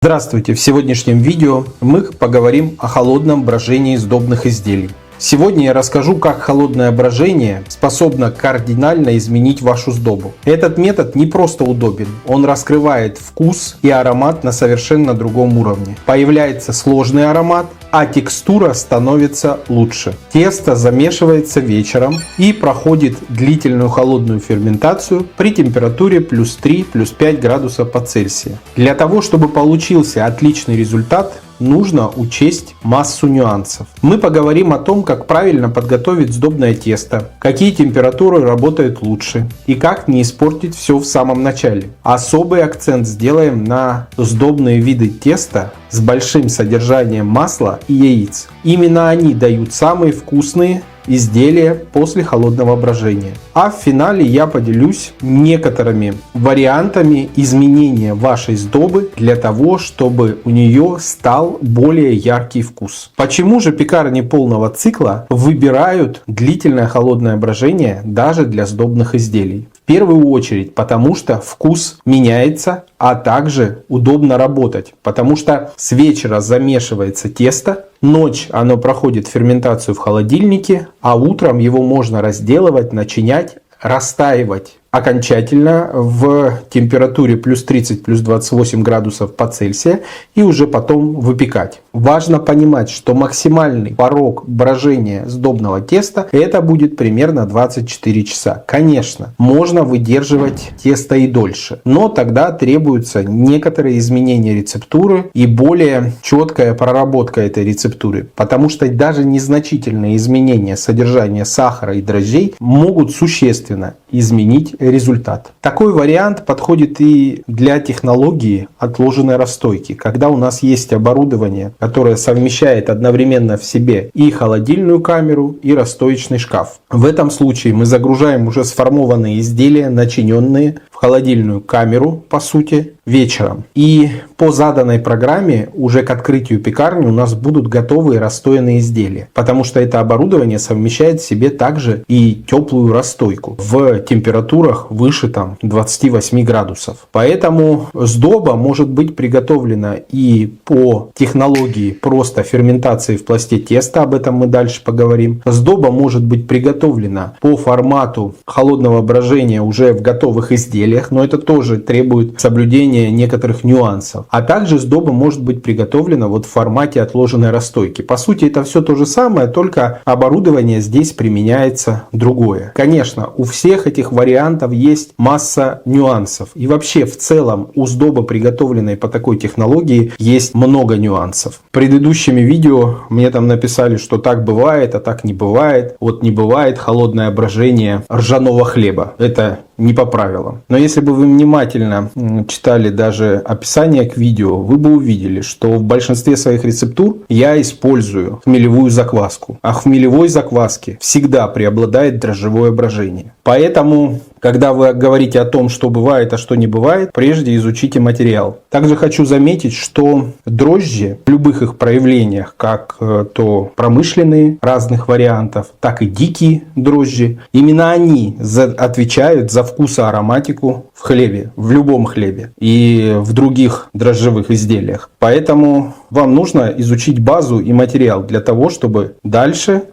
Здравствуйте! В сегодняшнем видео мы поговорим о холодном брожении сдобных изделий. Сегодня я расскажу, как холодное брожение способно кардинально изменить вашу сдобу. Этот метод не просто удобен, он раскрывает вкус и аромат на совершенно другом уровне. Появляется сложный аромат, а текстура становится лучше. Тесто замешивается вечером и проходит длительную холодную ферментацию при температуре плюс 3, плюс 5 градусов по Цельсию. Для того, чтобы получился отличный результат, нужно учесть массу нюансов. Мы поговорим о том, как правильно подготовить сдобное тесто, какие температуры работают лучше и как не испортить все в самом начале. Особый акцент сделаем на сдобные виды теста с большим содержанием масла и яиц. Именно они дают самые вкусные изделия после холодного брожения. А в финале я поделюсь некоторыми вариантами изменения вашей сдобы для того, чтобы у нее стал более яркий вкус. Почему же пекарни полного цикла выбирают длительное холодное брожение даже для сдобных изделий? В первую очередь потому, что вкус меняется, а также удобно работать, потому что с вечера замешивается тесто, ночь оно проходит ферментацию в холодильнике, а утром его можно разделывать, начинять, растаивать окончательно в температуре плюс 30, плюс 28 градусов по Цельсию и уже потом выпекать. Важно понимать, что максимальный порог брожения сдобного теста это будет примерно 24 часа. Конечно, можно выдерживать тесто и дольше, но тогда требуются некоторые изменения рецептуры и более четкая проработка этой рецептуры, потому что даже незначительные изменения содержания сахара и дрожжей могут существенно изменить результат. Такой вариант подходит и для технологии отложенной расстойки, когда у нас есть оборудование, которое совмещает одновременно в себе и холодильную камеру, и расстоечный шкаф. В этом случае мы загружаем уже сформованные изделия, начиненные в холодильную камеру, по сути, вечером. И по заданной программе уже к открытию пекарни у нас будут готовые расстоянные изделия, потому что это оборудование совмещает в себе также и теплую расстойку в температурах выше 28 градусов. Поэтому сдоба может быть приготовлена и по технологии просто ферментации в пласте теста, об этом мы дальше поговорим. Сдоба может быть приготовлена по формату холодного брожения уже в готовых изделиях, но это тоже требует соблюдения некоторых нюансов. А также сдоба может быть приготовлена в формате отложенной расстойки. По сути, это все то же самое, только оборудование здесь применяется другое. Конечно, у всех этих вариантов есть масса нюансов. И вообще, в целом, у сдобы, приготовленной по такой технологии, есть много нюансов. Предыдущими видео мне там написали, что так бывает, а так не бывает. Вот не бывает холодное брожение ржаного хлеба. Это не по правилам. Но если бы вы внимательно читали даже описание к видео, вы бы увидели, что в большинстве своих рецептур я использую хмелевую закваску. А в хмелевой закваске всегда преобладает дрожжевое брожение. Поэтому, когда вы говорите о том, что бывает, а что не бывает, прежде изучите материал. Также хочу заметить, что дрожжи в любых их проявлениях, как то промышленные разных вариантов, так и дикие дрожжи, именно они отвечают за вкус и ароматику в хлебе, в любом хлебе и в других дрожжевых изделиях. Поэтому вам нужно изучить базу и материал для того, чтобы дальше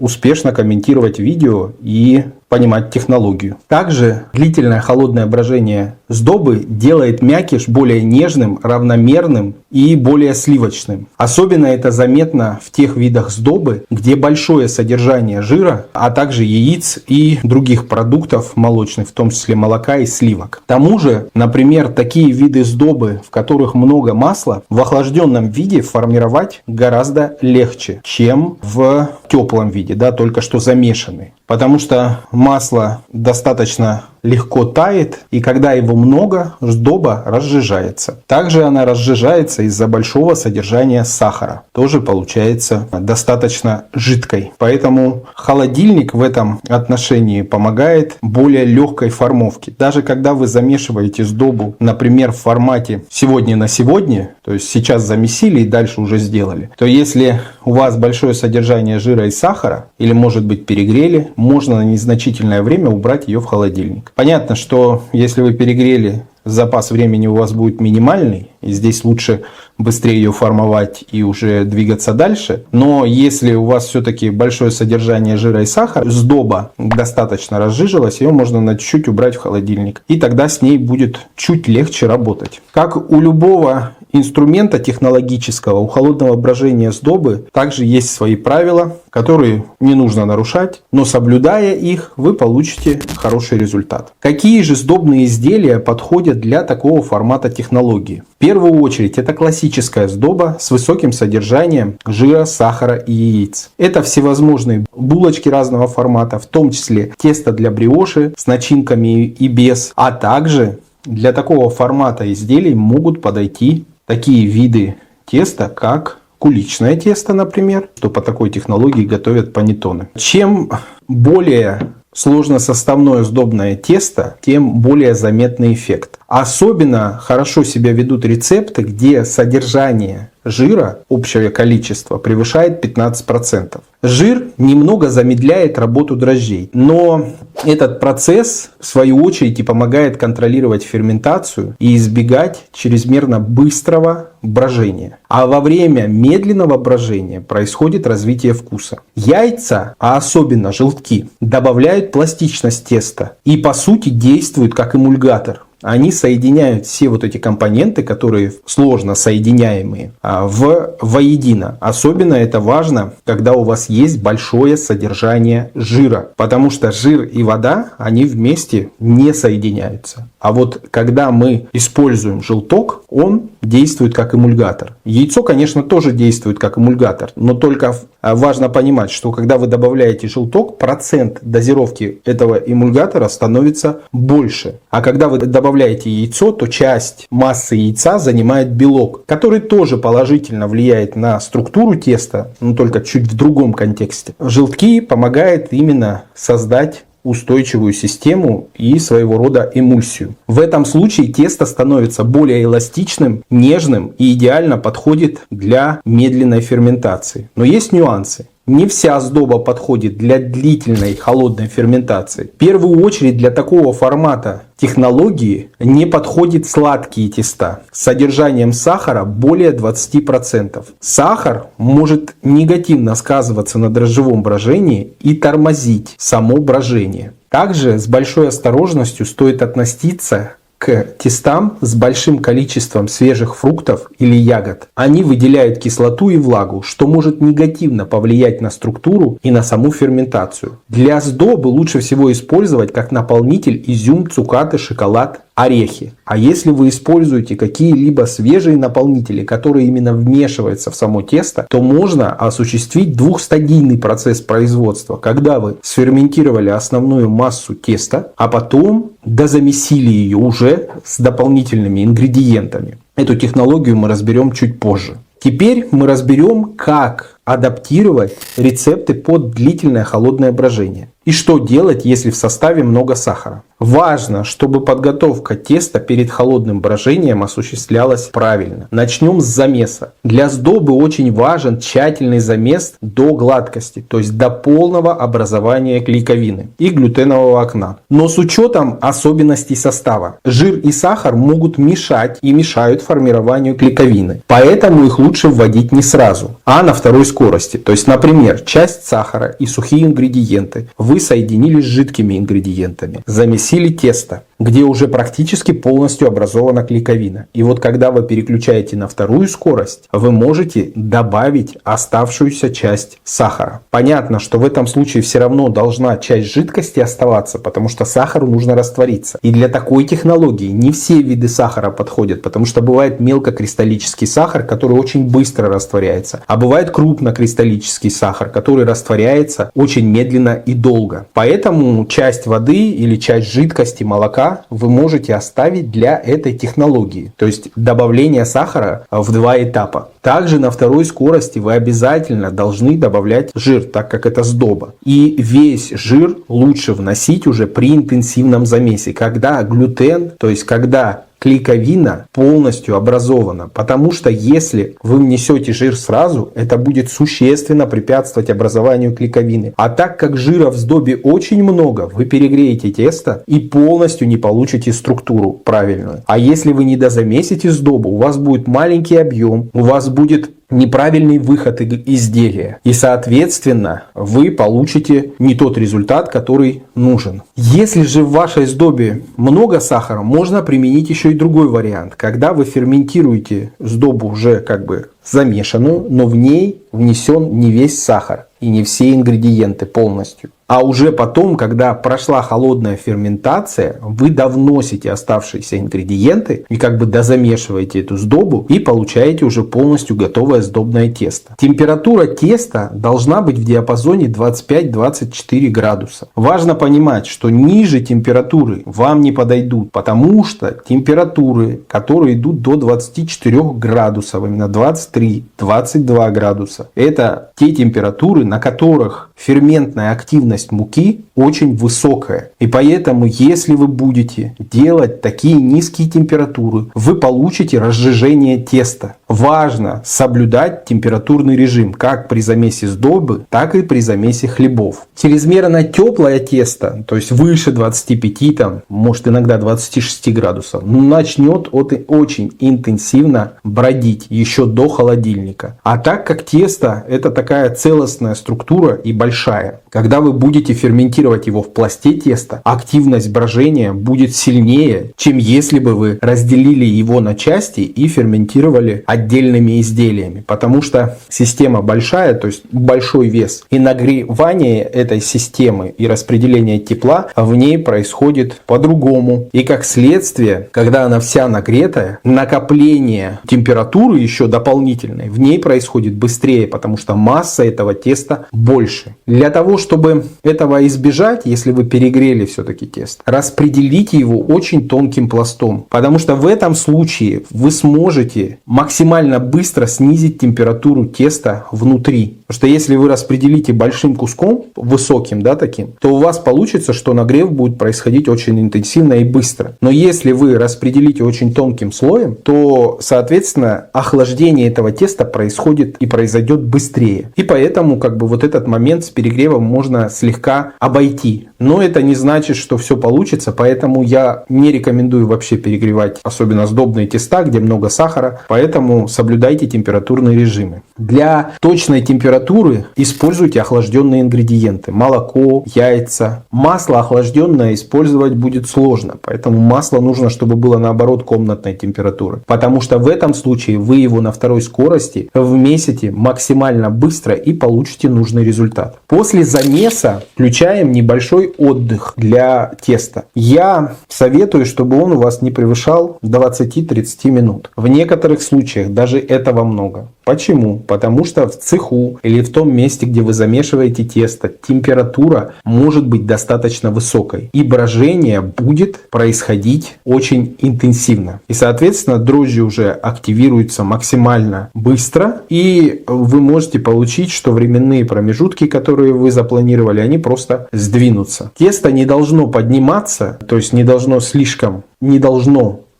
успешно комментировать видео и понимать технологию. Также длительное холодное брожение сдобы делает мякиш более нежным, равномерным и более сливочным. Особенно это заметно в тех видах сдобы, где большое содержание жира, а также яиц и других продуктов молочных, в том числе молока и сливок. К тому же, например, такие виды сдобы, в которых много масла, в охлажденном виде формировать гораздо легче, чем в теплом виде, только что замешанный. Потому что масло достаточно легко тает, и когда его много, сдоба разжижается. Также она разжижается из-за большого содержания сахара. Тоже получается достаточно жидкой. Поэтому холодильник в этом отношении помогает более легкой формовке. Даже когда вы замешиваете сдобу, например, в формате сегодня на сегодня, то есть сейчас замесили и дальше уже сделали, то если у вас большое содержание жира и сахара, или может быть перегрели, можно на незначительное время убрать ее в холодильник. Понятно, что если вы перегрели запас времени у вас будет минимальный, и здесь лучше быстрее ее формовать и уже двигаться дальше. Но если у вас все-таки большое содержание жира и сахара, сдоба достаточно разжижилась, ее можно на чуть-чуть убрать в холодильник. И тогда с ней будет чуть легче работать. Как у любого инструмента технологического, у холодного брожения сдобы также есть свои правила, которые не нужно нарушать, но соблюдая их, вы получите хороший результат. Какие же сдобные изделия подходят для такого формата технологии? В первую очередь это классическая сдоба с высоким содержанием жира, сахара и яиц. Это всевозможные булочки разного формата, в том числе тесто для бриоши с начинками и без, а также для такого формата изделий могут подойти такие виды теста, как куличное тесто, например, что по такой технологии готовят панеттоны. Чем более сложносоставное сдобное тесто, тем более заметный эффект. Особенно хорошо себя ведут рецепты, где содержание жира, общее количество, превышает 15%. Жир немного замедляет работу дрожжей, но этот процесс в свою очередь и помогает контролировать ферментацию и избегать чрезмерно быстрого брожения. А во время медленного брожения происходит развитие вкуса. Яйца, а особенно желтки, добавляют пластичность теста и по сути действуют как эмульгатор. Они соединяют все вот эти компоненты, которые сложно соединяемые, воедино. Особенно это важно, когда у вас есть большое содержание жира. Потому что жир и вода, они вместе не соединяются. А вот когда мы используем желток, он действует как эмульгатор. Яйцо, конечно, тоже действует как эмульгатор. Но только важно понимать, что когда вы добавляете желток, процент дозировки этого эмульгатора становится больше. А когда вы добавляете яйцо, то часть массы яйца занимает белок, который тоже положительно влияет на структуру теста, но только чуть в другом контексте. Желтки помогают именно создать устойчивую систему и своего рода эмульсию. В этом случае тесто становится более эластичным, нежным и идеально подходит для медленной ферментации. Но есть нюансы. Не вся сдоба подходит для длительной холодной ферментации. В первую очередь для такого формата технологии не подходят сладкие теста с содержанием сахара более 20%. Сахар может негативно сказываться на дрожжевом брожении и тормозить само брожение. Также с большой осторожностью стоит относиться к тестам с большим количеством свежих фруктов или ягод. Они выделяют кислоту и влагу, что может негативно повлиять на структуру и на саму ферментацию. Для сдобы лучше всего использовать как наполнитель изюм, цукаты, шоколад, орехи. А если вы используете какие-либо свежие наполнители, которые именно вмешиваются в само тесто, то можно осуществить двухстадийный процесс производства, когда вы сферментировали основную массу теста, а потом дозамесили ее уже с дополнительными ингредиентами. Эту технологию мы разберем чуть позже. Теперь мы разберем, как адаптировать рецепты под длительное холодное брожение. И что делать, если в составе много сахара. Важно, чтобы подготовка теста перед холодным брожением осуществлялась правильно. Начнем с замеса. Для сдобы очень важен тщательный замес до гладкости, то есть до полного образования клейковины и глютенового окна. Но с учетом особенностей состава. Жир и сахар могут мешать и мешают формированию клейковины. Поэтому их лучше вводить не сразу, а на второй скорости. То есть, например, часть сахара и сухие ингредиенты вы соединили с жидкими ингредиентами. Замесили тесто, где уже практически полностью образована клейковина. И вот когда вы переключаете на вторую скорость, вы можете добавить оставшуюся часть сахара. Понятно, что в этом случае все равно должна часть жидкости оставаться, потому что сахару нужно раствориться. И для такой технологии не все виды сахара подходят, потому что бывает мелкокристаллический сахар, который очень быстро растворяется, а бывает крупнокристаллический сахар, который растворяется очень медленно и долго. Поэтому часть воды или часть жидкости, молока вы можете оставить для этой технологии. То есть добавление сахара в два этапа. Также на второй скорости вы обязательно должны добавлять жир, так как это сдоба. И весь жир лучше вносить уже при интенсивном замесе, когда глютен, то есть когда клейковина полностью образована. Потому что если вы внесете жир сразу, это будет существенно препятствовать образованию клейковины. А так как жира в сдобе очень много, вы перегреете тесто и полностью не получите структуру правильную. А если вы не дозамесите сдобу, у вас будет маленький объем, у вас будет неправильный выход изделия. И, соответственно, вы получите не тот результат, который нужен. Если же в вашей сдобе много сахара, можно применить еще и другой вариант. Когда вы ферментируете сдобу уже как бы замешанную, но в ней внесен не весь сахар и не все ингредиенты полностью. А уже потом, когда прошла холодная ферментация, вы довносите оставшиеся ингредиенты и как бы дозамешиваете эту сдобу и получаете уже полностью готовое сдобное тесто. Температура теста должна быть в диапазоне 25-24 градуса. Важно понимать, что ниже температуры вам не подойдут, потому что температуры, которые идут до 24 градусов, именно 23-22 градуса, это те температуры, на которых ферментная активность муки очень высокая. И поэтому, если вы будете делать такие низкие температуры, вы получите разжижение теста. Важно соблюдать температурный режим как при замесе сдобы, так и при замесе хлебов. Чрезмерно теплое тесто, то есть выше 25, может иногда 26 градусов, начнет очень интенсивно бродить еще до холодильника. А так как тесто это такая целостная структура и большая, когда вы будете ферментировать его в пласте теста, активность брожения будет сильнее, чем если бы вы разделили его на части и ферментировали отдельными изделиями. Потому что система большая, то есть большой вес. И нагревание этой системы и распределение тепла в ней происходит по-другому. И как следствие, когда она вся нагретая, накопление температуры еще дополнительной в ней происходит быстрее, потому что масса этого теста больше. Для того, чтобы этого избежать, если вы перегрели все-таки тесто, распределите его очень тонким пластом. Потому что в этом случае вы сможете максимально быстро снизить температуру теста внутри. Потому что если вы распределите большим куском, высоким, да, таким, то у вас получится, что нагрев будет происходить очень интенсивно и быстро. Но если вы распределите очень тонким слоем, то, соответственно, охлаждение этого теста происходит и произойдет быстрее. И поэтому как бы вот этот момент с перегревом можно слегка обойти. Но это не значит, что все получится, поэтому я не рекомендую вообще перегревать, особенно сдобные теста, где много сахара, поэтому соблюдайте температурные режимы. Для точной температуры используйте охлажденные ингредиенты. Молоко, яйца. Масло охлажденное использовать будет сложно, поэтому масло нужно, чтобы было наоборот комнатной температуры. Потому что в этом случае вы его на второй скорости вмесите максимально быстро и получите нужный результат. После замеса включаем небольшой отдых для теста. Я советую, чтобы он у вас не превышал 20-30 минут. В некоторых случаях даже этого много. Почему? Потому что в цеху или в том месте, где вы замешиваете тесто, температура может быть достаточно высокой. И брожение будет происходить очень интенсивно. И, соответственно, дрожжи уже активируются максимально быстро. И вы можете получить, что временные промежутки, которые вы запланировали, они просто сдвинутся. Тесто не должно подниматься, то есть не должно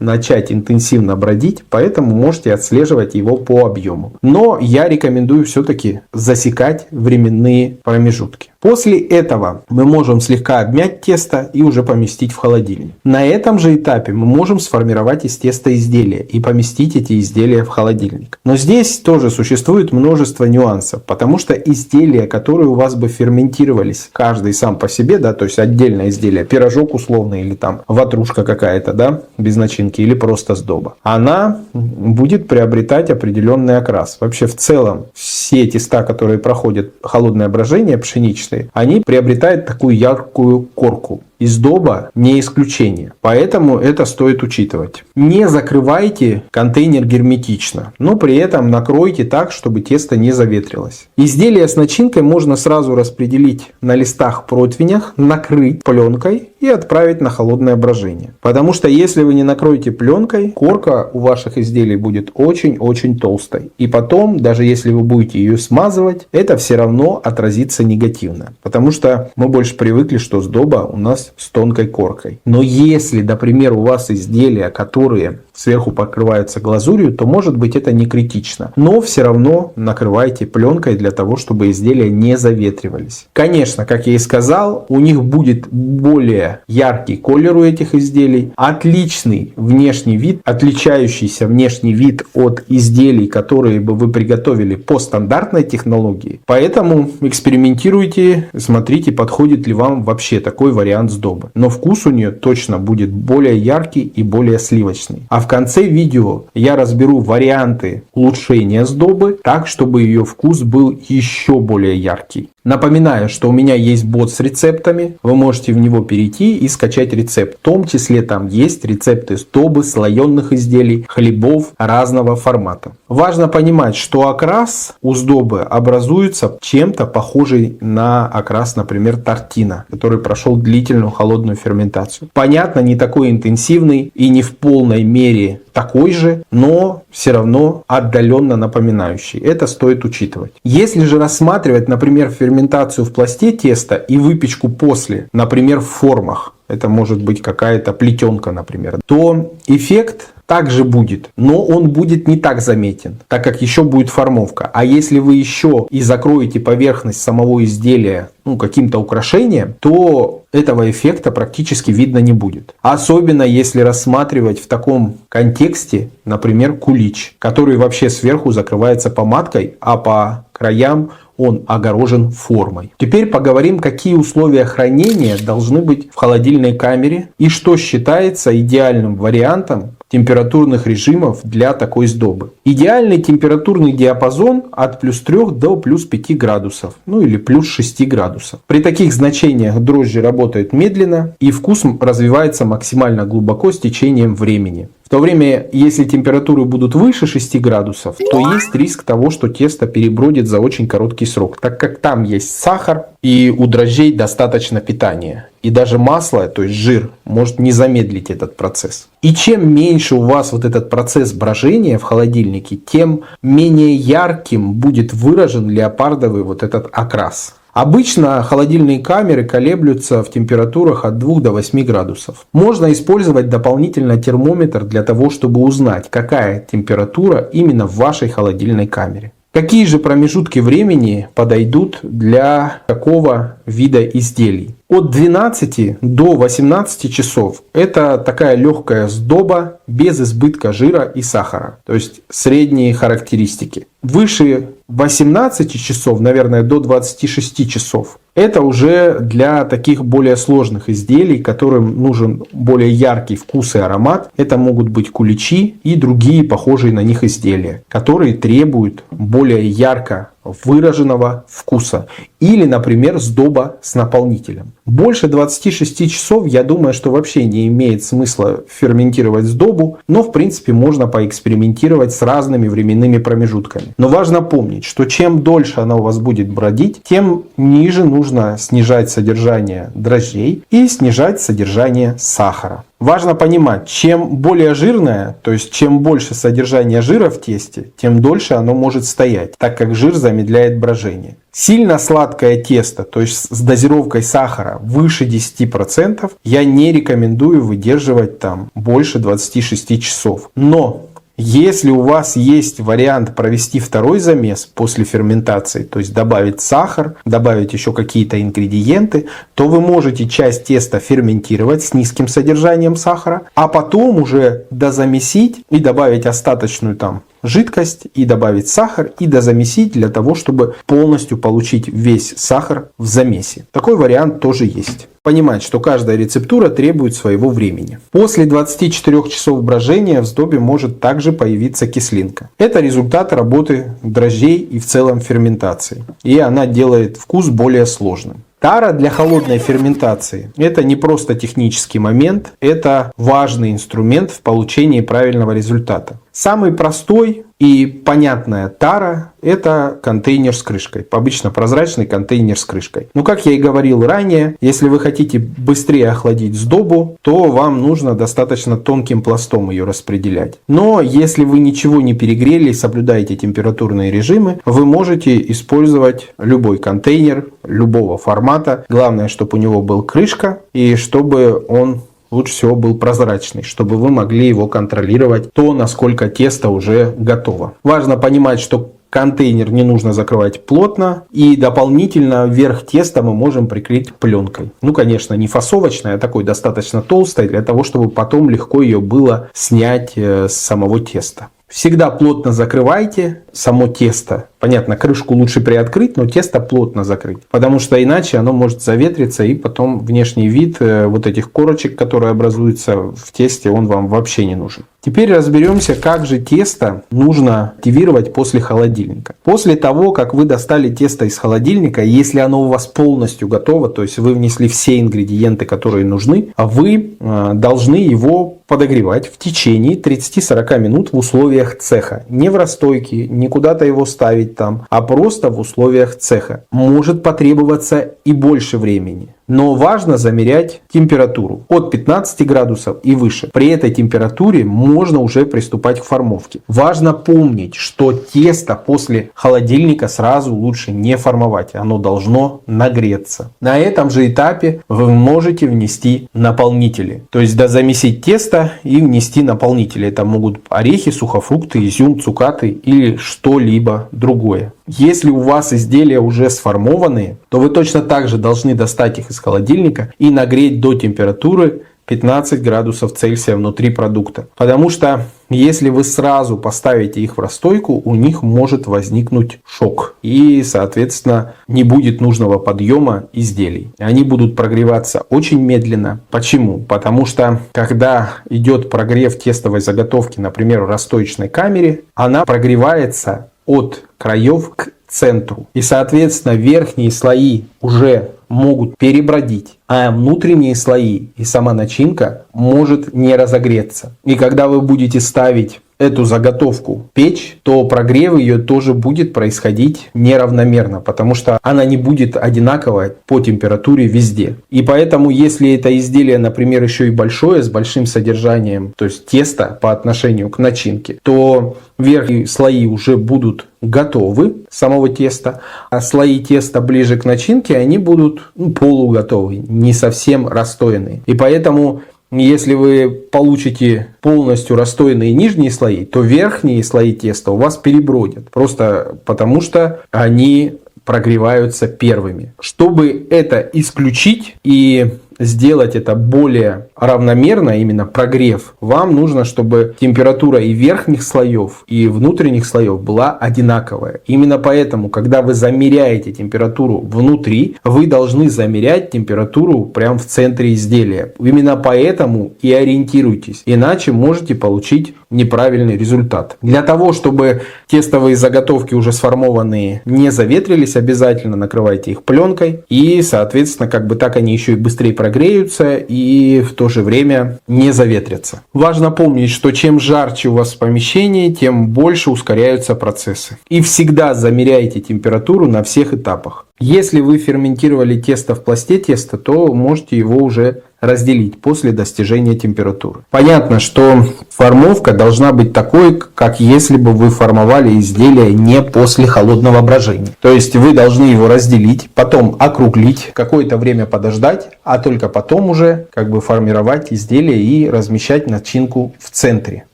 начать интенсивно бродить, поэтому можете отслеживать его по объему. Но я рекомендую все-таки засекать временные промежутки. После этого мы можем слегка обмять тесто и уже поместить в холодильник. На этом же этапе мы можем сформировать из теста изделия и поместить эти изделия в холодильник. Но здесь тоже существует множество нюансов, потому что изделия, которые у вас бы ферментировались, каждый сам по себе, да, то есть отдельное изделие, пирожок условный или там ватрушка какая-то, да, без начинки или просто сдоба, она будет приобретать определенный окрас. Вообще в целом все теста, которые проходят холодное брожение пшеничное, они приобретают такую яркую корку. И сдоба не исключение. Поэтому это стоит учитывать. Не закрывайте контейнер герметично, но при этом накройте так, чтобы тесто не заветрилось. Изделие с начинкой можно сразу распределить на листах-противнях, накрыть пленкой и отправить на холодное брожение. Потому что если вы не накроете пленкой, корка у ваших изделий будет очень-очень толстой. И потом, даже если вы будете ее смазывать, это все равно отразится негативно. Потому что мы больше привыкли, что сдоба у нас осталось с тонкой коркой. Но если, например, у вас изделия, которые сверху покрываются глазурью, то может быть это не критично. Но все равно накрывайте пленкой для того, чтобы изделия не заветривались. Конечно, как я и сказал, у них будет более яркий колер у этих изделий, отличный внешний вид, отличающийся внешний вид от изделий, которые бы вы приготовили по стандартной технологии. Поэтому экспериментируйте, смотрите, подходит ли вам вообще такой вариант сдобы. Но вкус у нее точно будет более яркий и более сливочный. А в конце видео я разберу варианты улучшения сдобы так, чтобы ее вкус был еще более яркий. Напоминаю, что у меня есть бот с рецептами. Вы можете в него перейти и скачать рецепт. В том числе там есть рецепты сдобы, слоеных изделий, хлебов разного формата. Важно понимать, что окрас у сдобы образуется чем-то похожий на окрас, например, тортина, который прошел длительную холодную ферментацию. Понятно, не такой интенсивный и не в полной мере такой же, но все равно отдаленно напоминающий. Это стоит учитывать. Если же рассматривать, например, ферментацию в пласте теста и выпечку после, например, в формах, это может быть какая-то плетенка, например, то эффект также будет, но он будет не так заметен, так как еще будет формовка. А если вы еще и закроете поверхность самого изделия каким-то украшением, то этого эффекта практически видно не будет. Особенно если рассматривать в таком контексте, например, кулич, который вообще сверху закрывается помадкой, а по краям он огорожен формой. Теперь поговорим, какие условия хранения должны быть в холодильной камере и что считается идеальным вариантом температурных режимов для такой сдобы. Идеальный температурный диапазон от плюс 3 до плюс 5 градусов, или плюс 6 градусов. При таких значениях дрожжи работают медленно и вкус развивается максимально глубоко с течением времени. В то время, если температуры будут выше 6 градусов, то есть риск того, что тесто перебродит за очень короткий срок, так как там есть сахар и у дрожжей достаточно питания. И даже масло, то есть жир, может не замедлить этот процесс. И чем меньше у вас вот этот процесс брожения в холодильнике, тем менее ярким будет выражен леопардовый вот этот окрас. Обычно холодильные камеры колеблются в температурах от 2 до 8 градусов. Можно использовать дополнительно термометр для того, чтобы узнать, какая температура именно в вашей холодильной камере. Какие же промежутки времени подойдут для такого вида изделий? От 12 до 18 часов это такая легкая сдоба без избытка жира и сахара. То есть средние характеристики. Выше 18 часов, наверное, до 26 часов. Это уже для таких более сложных изделий, которым нужен более яркий вкус и аромат. Это могут быть куличи и другие похожие на них изделия, которые требуют более ярко выраженного вкуса. Или, например, сдоба с наполнителем. Больше 26 часов, я думаю, что вообще не имеет смысла ферментировать сдобу, но в принципе можно поэкспериментировать с разными временными промежутками. Но важно помнить, что чем дольше она у вас будет бродить, тем ниже нужно снижать содержание дрожжей и снижать содержание сахара. Важно понимать, чем более жирное, то есть чем больше содержания жира в тесте, тем дольше оно может стоять, так как жир замедляет брожение. Сильно сладкое тесто, то есть с дозировкой сахара выше 10%, я не рекомендую выдерживать там больше 26 часов. Но если у вас есть вариант провести второй замес после ферментации, то есть добавить сахар, добавить еще какие-то ингредиенты, то вы можете часть теста ферментировать с низким содержанием сахара, а потом уже дозамесить и добавить остаточную там жидкость и добавить сахар и дозамесить для того, чтобы полностью получить весь сахар в замесе. Такой вариант тоже есть. Понимать, что каждая рецептура требует своего времени. После 24 часов брожения в сдобе может также появиться кислинка. Это результат работы дрожжей и в целом ферментации. И она делает вкус более сложным. Тара для холодной ферментации – это не просто технический момент, это важный инструмент в получении правильного результата. Самый простой и понятная тара – это контейнер с крышкой. Обычно прозрачный контейнер с крышкой. Но, как я и говорил ранее, если вы хотите быстрее охладить сдобу, то вам нужно достаточно тонким пластом ее распределять. Но если вы ничего не перегрели и соблюдаете температурные режимы, вы можете использовать любой контейнер любого формата. Главное, чтобы у него была крышка и чтобы он лучше всего был прозрачный, чтобы вы могли его контролировать, то, насколько тесто уже готово. Важно понимать, что контейнер не нужно закрывать плотно, и дополнительно верх теста мы можем прикрыть пленкой. Ну, конечно, не фасовочной, а такой достаточно толстой, для того, чтобы потом легко ее было снять с самого теста. Всегда плотно закрывайте само тесто. Понятно, крышку лучше приоткрыть, но тесто плотно закрыть. Потому что иначе оно может заветриться, и потом внешний вид вот этих корочек, которые образуются в тесте, он вам вообще не нужен. Теперь разберемся, как же тесто нужно активировать после холодильника. После того, как вы достали тесто из холодильника, если оно у вас полностью готово, то есть вы внесли все ингредиенты, которые нужны, вы должны его подогревать в течение 30-40 минут в условиях цеха. Не в расстойке, не куда-то его ставить там, а просто в условиях цеха. Может потребоваться и больше времени. Но важно замерять температуру от 15 градусов и выше. При этой температуре можно уже приступать к формовке. Важно помнить, что тесто после холодильника сразу лучше не формовать. Оно должно нагреться. На этом же этапе вы можете внести наполнители. То есть замесить тесто и внести наполнители. Это могут орехи, сухофрукты, изюм, цукаты или что-либо другое. Если у вас изделия уже сформованные, то вы точно так же должны достать их из холодильника и нагреть до температуры 15 градусов Цельсия внутри продукта. Потому что если вы сразу поставите их в расстойку, у них может возникнуть шок. И, соответственно, не будет нужного подъема изделий. Они будут прогреваться очень медленно. Почему? Потому что, когда идет прогрев тестовой заготовки, например, в расстоечной камере, она прогревается от краев к центру. И, соответственно, верхние слои уже могут перебродить, а внутренние слои и сама начинка может не разогреться. И когда вы будете ставить эту заготовку в печь, то прогрев ее тоже будет происходить неравномерно, потому что она не будет одинаковая по температуре везде. И поэтому, если это изделие, например, еще и большое, с большим содержанием, то есть теста по отношению к начинке, то верхние слои уже будут готовы самого теста, а слои теста ближе к начинке, они будут полуготовы, не совсем расстоянные. И поэтому, если вы получите полностью расстоянные нижние слои, то верхние слои теста у вас перебродят. Просто потому что они прогреваются первыми. Чтобы это исключить и сделать это более равномерно, именно прогрев, вам нужно, чтобы температура и верхних слоев, и внутренних слоев была одинаковая. Именно поэтому, когда вы замеряете температуру внутри, вы должны замерять температуру прямо в центре изделия. Именно поэтому и ориентируйтесь, иначе можете получить неправильный результат. Для того, чтобы тестовые заготовки уже сформованные не заветрились, обязательно накрывайте их пленкой, и, соответственно, как бы так они еще и быстрее прогреются и в то же время не заветрятся. Важно помнить, что чем жарче у вас в помещении, тем больше ускоряются процессы. И всегда замеряйте температуру на всех этапах. Если вы ферментировали тесто в пласте теста, то можете его уже разделить после достижения температуры. Понятно, что формовка должна быть такой, как если бы вы формовали изделие не после холодного брожения. То есть вы должны его разделить, потом округлить, какое-то время подождать, а только потом уже формировать изделие и размещать начинку в центре.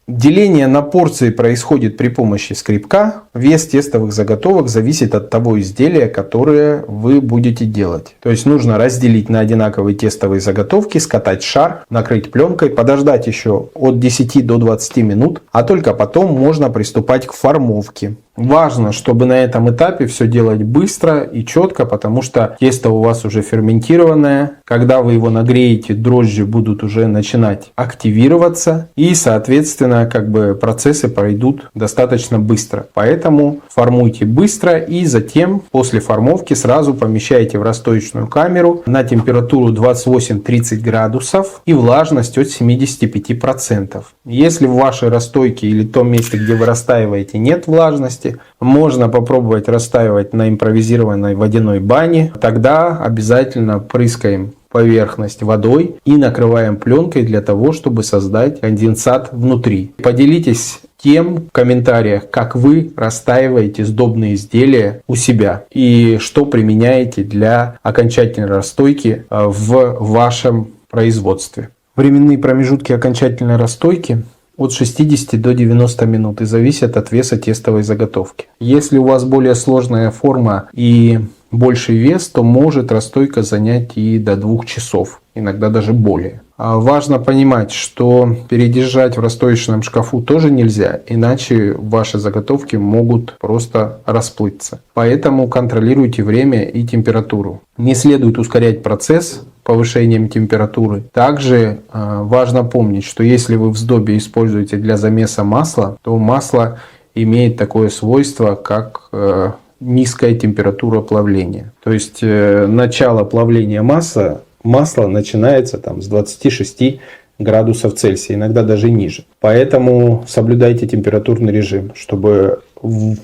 Деление на порции происходит при помощи скребка. Вес тестовых заготовок зависит от того изделия, которое вы будете делать. То есть нужно разделить на одинаковые тестовые заготовки, скатать шар, накрыть пленкой, подождать еще от 10 до 20 минут, а только потом можно приступать к формовке. Важно, чтобы на этом этапе все делать быстро и четко, потому что тесто у вас уже ферментированное. Когда вы его нагреете, дрожжи будут уже начинать активироваться. И, соответственно, процессы пройдут достаточно быстро. Поэтому формуйте быстро и затем после формовки сразу помещайте в расстоечную камеру на температуру 28-30 градусов и влажность от 75%. Если в вашей расстойке или том месте, где вы расстаиваете, нет влажности, можно попробовать расстаивать на импровизированной водяной бане. Тогда обязательно прыскаем поверхность водой и накрываем пленкой для того, чтобы создать конденсат внутри. Поделитесь тем в комментариях, как вы расстаиваете сдобные изделия у себя и что применяете для окончательной расстойки в вашем производстве. Временные промежутки окончательной расстойки от 60 до 90 минут и зависят от веса тестовой заготовки. Если у вас более сложная форма и больший вес, то может расстойка занять и до 2 часов, иногда даже более. Важно понимать, что передержать в расстоечном шкафу тоже нельзя, иначе ваши заготовки могут просто расплыться. Поэтому контролируйте время и температуру. Не следует ускорять процесс повышением температуры. Также важно помнить, что если вы в сдобе используете для замеса масло, то масло имеет такое свойство, как низкая температура плавления. То есть начало плавления масла начинается с 26 градусов Цельсия, иногда даже ниже. Поэтому соблюдайте температурный режим, чтобы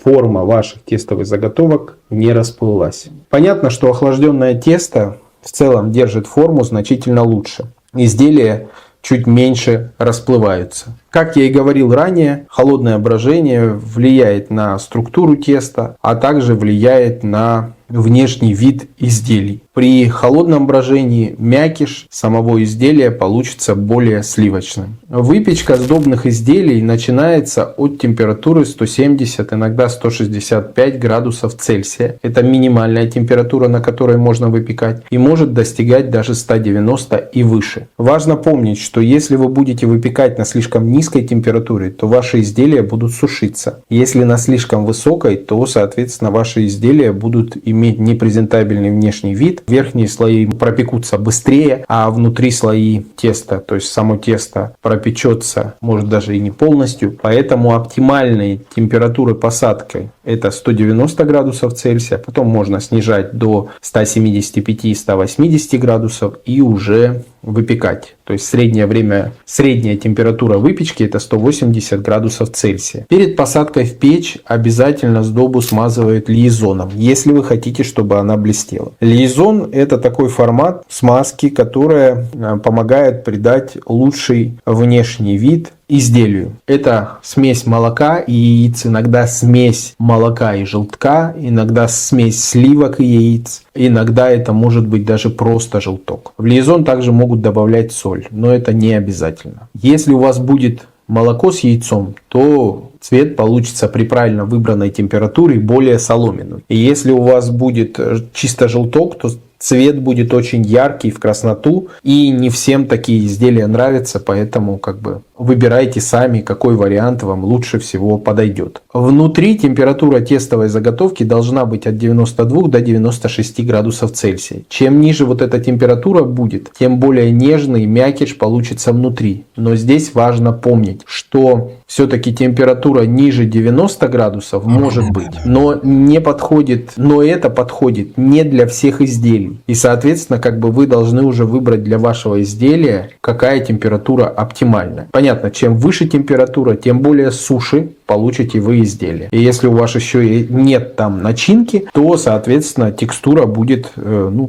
форма ваших тестовых заготовок не расплылась. Понятно, что охлажденное тесто в целом держит форму значительно лучше. Изделия чуть меньше расплываются. Как я и говорил ранее, холодное брожение влияет на структуру теста, а также влияет на внешний вид изделий. При холодном брожении мякиш самого изделия получится более сливочным. Выпечка сдобных изделий начинается от температуры 170, иногда 165 градусов Цельсия. Это минимальная температура, на которой можно выпекать, и может достигать даже 190 и выше. Важно помнить, что если вы будете выпекать на слишком низкой температуре, то ваши изделия будут сушиться. Если на слишком высокой, то, соответственно, ваши изделия будут иметь непрезентабельный внешний вид. Верхние слои пропекутся быстрее, а внутри слои теста, то есть само тесто, пропечется, может даже и не полностью. Поэтому оптимальной температуры посадки это 190 градусов Цельсия. Потом можно снижать до 175-180 градусов и уже выпекать. То есть средняя температура выпечки это 180 градусов Цельсия. Перед посадкой в печь обязательно сдобу смазывают лиезоном, если вы хотите, чтобы она блестела. Лиезон это такой формат смазки, которая помогает придать лучший внешний вид изделию. Это смесь молока и яиц, иногда смесь молока и желтка, иногда смесь сливок и яиц, иногда это может быть даже просто желток. В лиезон также могут добавлять соль, но это не обязательно. Если у вас будет молоко с яйцом, то цвет получится при правильно выбранной температуре более соломенный. И если у вас будет чисто желток, то цвет будет очень яркий в красноту, и не всем такие изделия нравятся, поэтому выбирайте сами, какой вариант вам лучше всего подойдет. Внутри температура тестовой заготовки должна быть от 92 до 96 градусов Цельсия. Чем ниже эта температура будет, тем более нежный мякиш получится внутри. Но здесь важно помнить, что все-таки температура ниже 90 градусов может быть, но это подходит не для всех изделий. И, соответственно, вы должны уже выбрать для вашего изделия, какая температура оптимальна. Понятно, чем выше температура, тем более суши получите вы изделие. И если у вас еще и нет там начинки, то, соответственно, текстура будет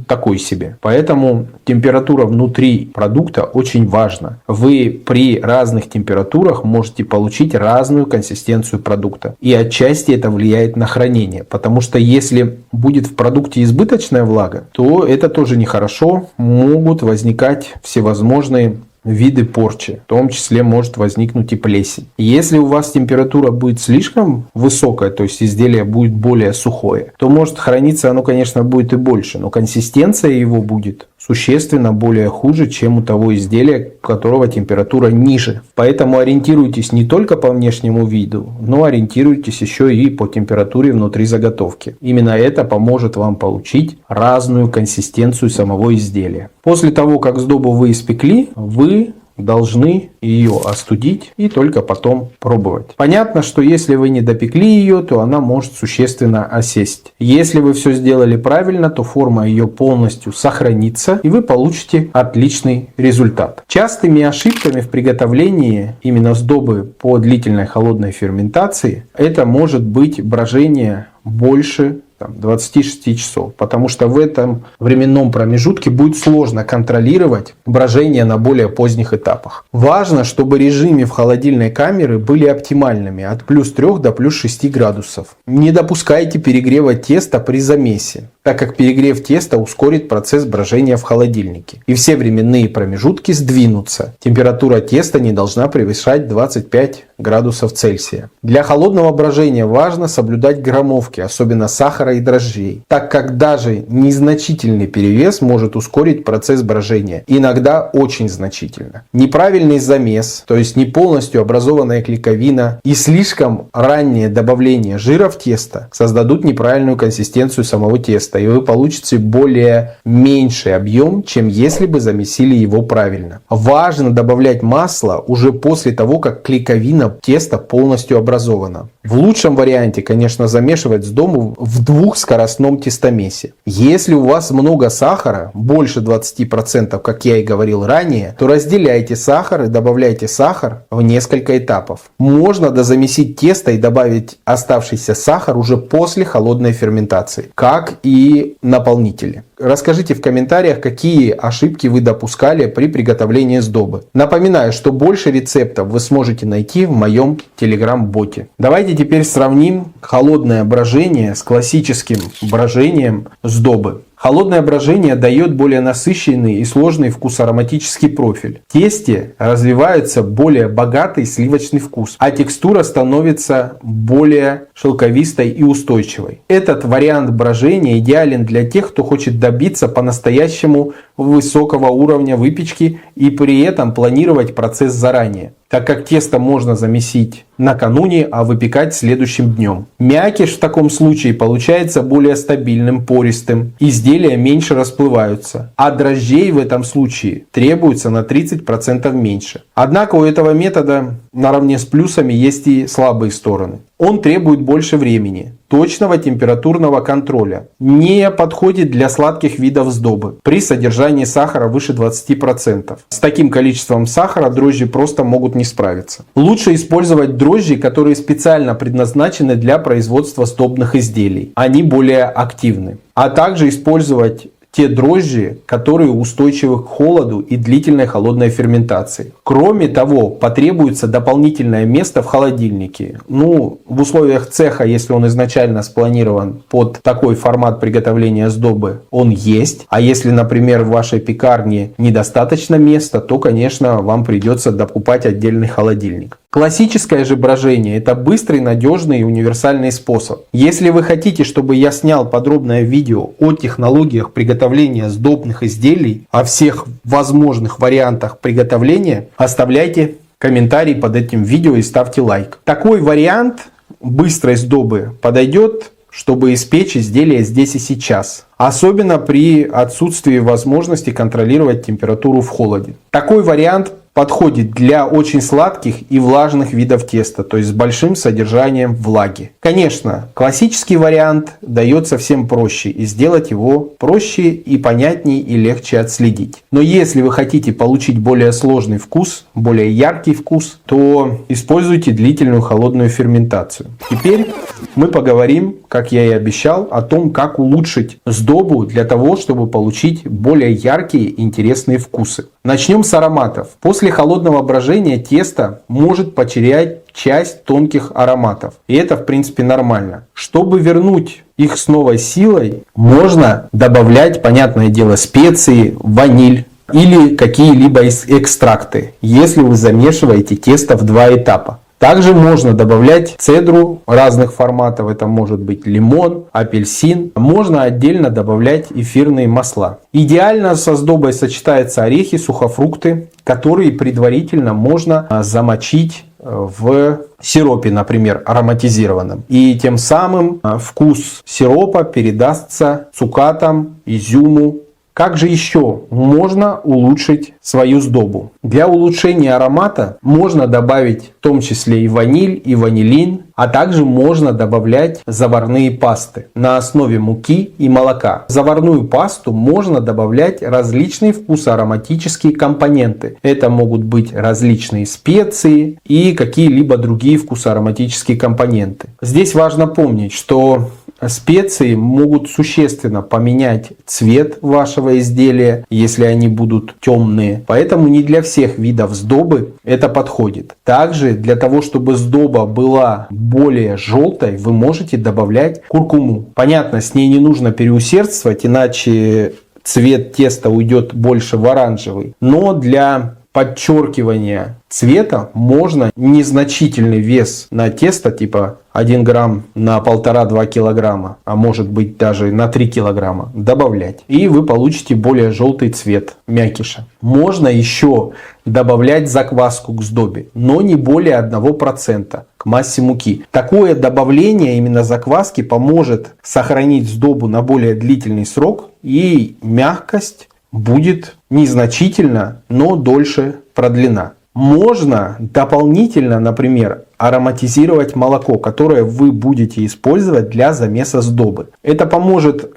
такой себе. Поэтому температура внутри продукта очень важна. Вы при разных температурах можете получить разную консистенцию продукта. И отчасти это влияет на хранение. Потому что если будет в продукте избыточная влага, то это тоже нехорошо. Могут возникать всевозможные виды порчи, в том числе может возникнуть и плесень. Если у вас температура будет слишком высокая, то есть изделие будет более сухое, то может храниться оно, конечно, будет и больше, но консистенция его будет существенно более хуже, чем у того изделия, у которого температура ниже. Поэтому ориентируйтесь не только по внешнему виду, но ориентируйтесь еще и по температуре внутри заготовки. Именно это поможет вам получить разную консистенцию самого изделия. После того, как сдобу вы испекли, вы должны ее остудить и только потом пробовать. Понятно, что если вы не допекли ее, то она может существенно осесть. Если вы все сделали правильно, то форма ее полностью сохранится и вы получите отличный результат. Частыми ошибками в приготовлении именно сдобы по длительной холодной ферментации это может быть брожение больше 26 часов, потому что в этом временном промежутке будет сложно контролировать брожение на более поздних этапах. Важно, чтобы режимы в холодильной камере были оптимальными от плюс 3 до плюс 6 градусов. Не допускайте перегрева теста при замесе, так как перегрев теста ускорит процесс брожения в холодильнике. И все временные промежутки сдвинутся. Температура теста не должна превышать 25 градусов Цельсия. Для холодного брожения важно соблюдать граммовки, особенно сахара и дрожжей, так как даже незначительный перевес может ускорить процесс брожения, иногда очень значительно. Неправильный замес, то есть не полностью образованная клейковина и слишком раннее добавление жира в тесто создадут неправильную консистенцию самого теста, и вы получите более меньший объем, чем если бы замесили его правильно. Важно добавлять масло уже после того, как клейковина теста полностью образована. В лучшем варианте, конечно, замешивать сдобу в двухскоростном тестомесе. Если у вас много сахара, больше 20%, как я и говорил ранее, то разделяйте сахар и добавляйте сахар в несколько этапов. Можно дозамесить тесто и добавить оставшийся сахар уже после холодной ферментации, как и наполнители. Расскажите в комментариях, какие ошибки вы допускали при приготовлении сдобы. Напоминаю, что больше рецептов вы сможете найти в моем телеграм-боте. Давайте теперь сравним холодное брожение с классическим брожением сдобы. Холодное брожение дает более насыщенный и сложный вкус-ароматический профиль. В тесте развивается более богатый сливочный вкус, а текстура становится более шелковистой и устойчивой. Этот вариант брожения идеален для тех, кто хочет добиться по-настоящему высокого уровня выпечки и при этом планировать процесс заранее, так как тесто можно замесить накануне, а выпекать следующим днем. Мякиш в таком случае получается более стабильным, пористым, изделия меньше расплываются, а дрожжей в этом случае требуется на 30% меньше. Однако у этого метода наравне с плюсами есть и слабые стороны. Он требует больше времени, точного температурного контроля, не подходит для сладких видов сдобы при содержании сахара выше 20%. С таким количеством сахара дрожжи просто могут не справиться. Лучше использовать дрожжи, которые специально предназначены для производства сдобных изделий. Они более активны. А также использовать те дрожжи, которые устойчивы к холоду и длительной холодной ферментации. Кроме того, потребуется дополнительное место в холодильнике. В условиях цеха, если он изначально спланирован под такой формат приготовления сдобы, он есть. А если, например, в вашей пекарне недостаточно места, то, конечно, вам придется докупать отдельный холодильник. Классическое же брожение – это быстрый, надежный и универсальный способ. Если вы хотите, чтобы я снял подробное видео о технологиях приготовления сдобных изделий, о всех возможных вариантах приготовления, оставляйте комментарий под этим видео и ставьте лайк. Такой вариант быстрой сдобы подойдет, чтобы испечь изделие здесь и сейчас. Особенно при отсутствии возможности контролировать температуру в холоде. Такой вариант подходит для очень сладких и влажных видов теста, то есть с большим содержанием влаги. Конечно, классический вариант дается всем проще, и сделать его проще и понятнее и легче отследить. Но если вы хотите получить более сложный вкус, более яркий вкус, то используйте длительную холодную ферментацию. Теперь мы поговорим, как я и обещал, о том, как улучшить сдобу для того, чтобы получить более яркие и интересные вкусы. Начнем с ароматов. После холодного брожения тесто может потерять часть тонких ароматов. И это, в принципе, нормально. Чтобы вернуть их с новой силой, можно добавлять, понятное дело, специи, ваниль или какие-либо экстракты, если вы замешиваете тесто в два этапа. Также можно добавлять цедру разных форматов. Это может быть лимон, апельсин. Можно отдельно добавлять эфирные масла. Идеально со сдобой сочетаются орехи, сухофрукты, которые предварительно можно замочить в сиропе, например, ароматизированном. И тем самым вкус сиропа передастся цукатам, изюму. Как же еще можно улучшить свою сдобу? Для улучшения аромата можно добавить в том числе и ваниль, и ванилин, а также можно добавлять заварные пасты на основе муки и молока. В заварную пасту можно добавлять различные вкусоароматические компоненты. Это могут быть различные специи и какие-либо другие вкусоароматические компоненты. Здесь важно помнить, что специи могут существенно поменять цвет вашего изделия, если они будут темные. Поэтому не для всех видов сдобы это подходит. Также для того, чтобы сдоба была более желтой, вы можете добавлять куркуму. Понятно, с ней не нужно переусердствовать, иначе цвет теста уйдет больше в оранжевый. Но для подчеркивания цвета можно незначительный вес на тесто, типа 1 грамм на 1,5-2 килограмма, а может быть даже на 3 килограмма добавлять. И вы получите более желтый цвет мякиша. Можно еще добавлять закваску к сдобе, но не более 1% к массе муки. Такое добавление именно закваски поможет сохранить сдобу на более длительный срок, и мягкость будет незначительно, но дольше продлена. Можно дополнительно, например, ароматизировать молоко, которое вы будете использовать для замеса сдобы. Это поможет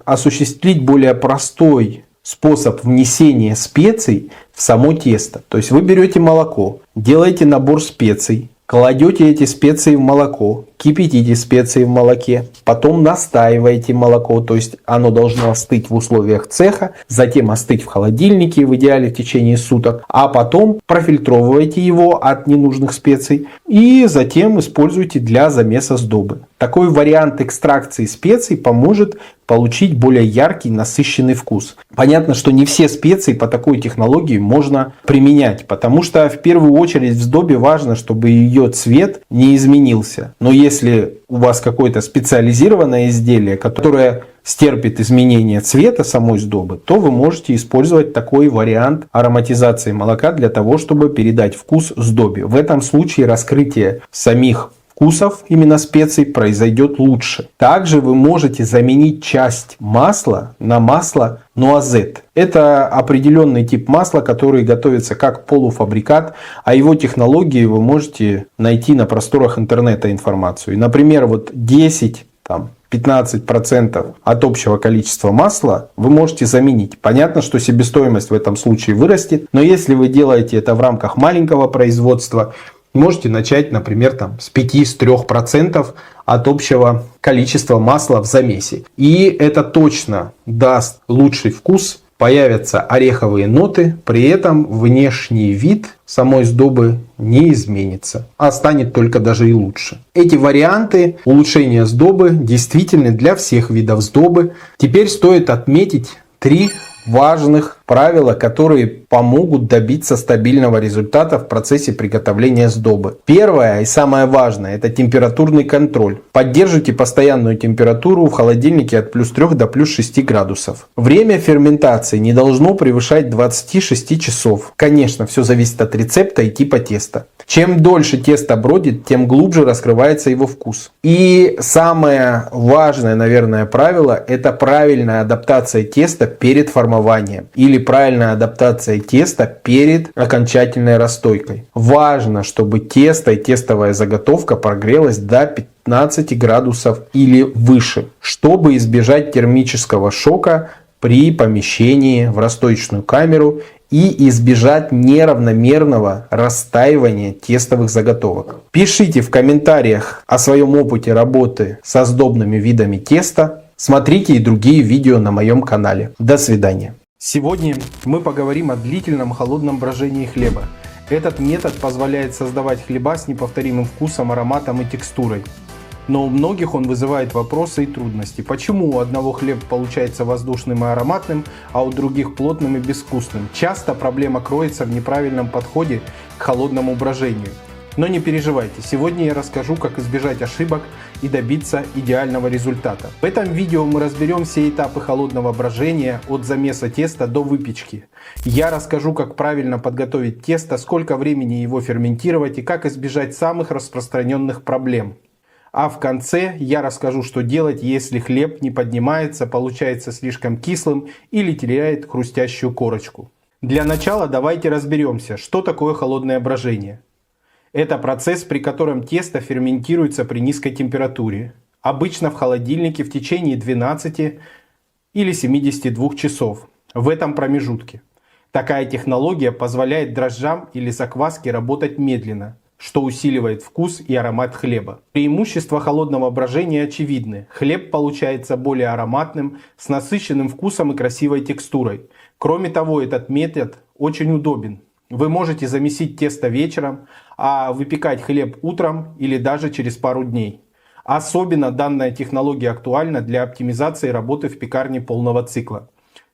осуществить более простой способ внесения специй в само тесто. То есть вы берете молоко, делаете набор специй, кладете эти специи в молоко, кипятите специи в молоке, потом настаиваете молоко, то есть оно должно остыть в условиях цеха, затем остыть в холодильнике, в идеале в течение суток, а потом профильтровываете его от ненужных специй и затем используйте для замеса сдобы. Такой вариант экстракции специй поможет получить более яркий, насыщенный вкус. Понятно, что не все специи по такой технологии можно применять, потому что в первую очередь в сдобе важно, чтобы ее цвет не изменился. Но если у вас какое-то специализированное изделие, которое стерпит изменение цвета самой сдобы, то вы можете использовать такой вариант ароматизации молока для того, чтобы передать вкус сдобе. В этом случае раскрытие самих вкусов именно специй произойдет лучше. Также вы можете заменить часть масла на масло нуазет. Это определенный тип масла, который готовится как полуфабрикат, а его технологии вы можете найти на просторах интернета информацию. И, например, 10-15% от общего количества масла вы можете заменить. Понятно, что себестоимость в этом случае вырастет, но если вы делаете это в рамках маленького производства, можете начать, например, с 5-3% от общего количества масла в замесе. И это точно даст лучший вкус, появятся ореховые ноты, при этом внешний вид самой сдобы не изменится, а станет только даже и лучше. Эти варианты улучшения сдобы действительны для всех видов сдобы. Теперь стоит отметить 3 важных правила, которые помогут добиться стабильного результата в процессе приготовления сдобы. Первое и самое важное – это температурный контроль. Поддерживайте постоянную температуру в холодильнике от +3 до +6 градусов. Время ферментации не должно превышать 26 часов. Конечно, все зависит от рецепта и типа теста. Чем дольше тесто бродит, тем глубже раскрывается его вкус. И самое важное, наверное, правило – это правильная адаптация теста перед формованием. Или правильная адаптация теста перед окончательной расстойкой. Важно, чтобы тесто и тестовая заготовка прогрелась до 15 градусов или выше, чтобы избежать термического шока при помещении в расстоечную камеру и избежать неравномерного растаивания тестовых заготовок. Пишите в комментариях о своем опыте работы со сдобными видами теста. Смотрите и другие видео на моем канале. До свидания. Сегодня мы поговорим о длительном холодном брожении хлеба. Этот метод позволяет создавать хлеба с неповторимым вкусом, ароматом и текстурой. Но у многих он вызывает вопросы и трудности. Почему у одного хлеб получается воздушным и ароматным, а у других плотным и безвкусным? Часто проблема кроется в неправильном подходе к холодному брожению. Но не переживайте, сегодня я расскажу, как избежать ошибок и добиться идеального результата. В этом видео мы разберем все этапы холодного брожения от замеса теста до выпечки. Я расскажу, как правильно подготовить тесто, сколько времени его ферментировать и как избежать самых распространенных проблем. А в конце я расскажу, что делать, если хлеб не поднимается, получается слишком кислым или теряет хрустящую корочку. Для начала давайте разберемся, что такое холодное брожение. Это процесс, при котором тесто ферментируется при низкой температуре, обычно в холодильнике в течение 12 или 72 часов, в этом промежутке. Такая технология позволяет дрожжам или закваске работать медленно, что усиливает вкус и аромат хлеба. Преимущества холодного брожения очевидны. Хлеб получается более ароматным, с насыщенным вкусом и красивой текстурой. Кроме того, этот метод очень удобен. Вы можете замесить тесто вечером, а выпекать хлеб утром или даже через пару дней. Особенно данная технология актуальна для оптимизации работы в пекарне полного цикла.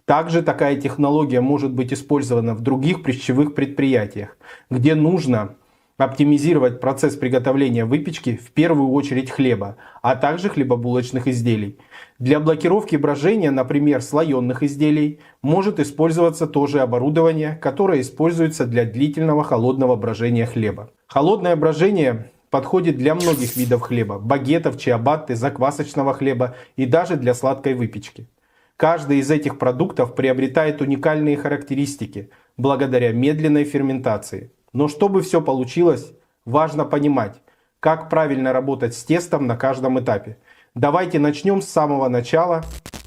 Также такая технология может быть использована в других пищевых предприятиях, где нужно оптимизировать процесс приготовления выпечки, в первую очередь хлеба, а также хлебобулочных изделий. Для блокировки брожения, например, слоеных изделий, может использоваться то же оборудование, которое используется для длительного холодного брожения хлеба. Холодное брожение подходит для многих видов хлеба: багетов, чиабатты, заквасочного хлеба и даже для сладкой выпечки. Каждый из этих продуктов приобретает уникальные характеристики благодаря медленной ферментации. Но чтобы все получилось, важно понимать, как правильно работать с тестом на каждом этапе. Давайте начнем с самого начала,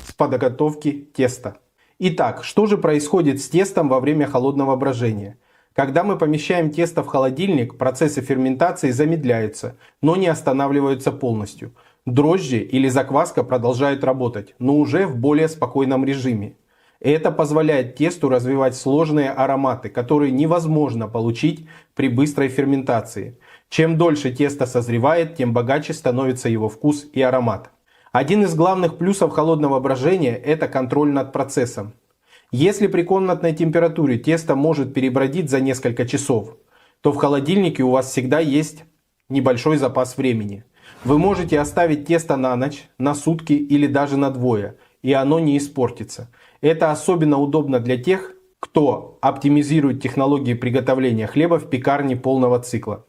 с подготовки теста. Итак, что же происходит с тестом во время холодного брожения? Когда мы помещаем тесто в холодильник, процессы ферментации замедляются, но не останавливаются полностью. Дрожжи или закваска продолжают работать, но уже в более спокойном режиме. Это позволяет тесту развивать сложные ароматы, которые невозможно получить при быстрой ферментации. Чем дольше тесто созревает, тем богаче становится его вкус и аромат. Один из главных плюсов холодного брожения – это контроль над процессом. Если при комнатной температуре тесто может перебродить за несколько часов, то в холодильнике у вас всегда есть небольшой запас времени. Вы можете оставить тесто на ночь, на сутки или даже на двое, и оно не испортится. Это особенно удобно для тех, кто оптимизирует технологии приготовления хлеба в пекарне полного цикла.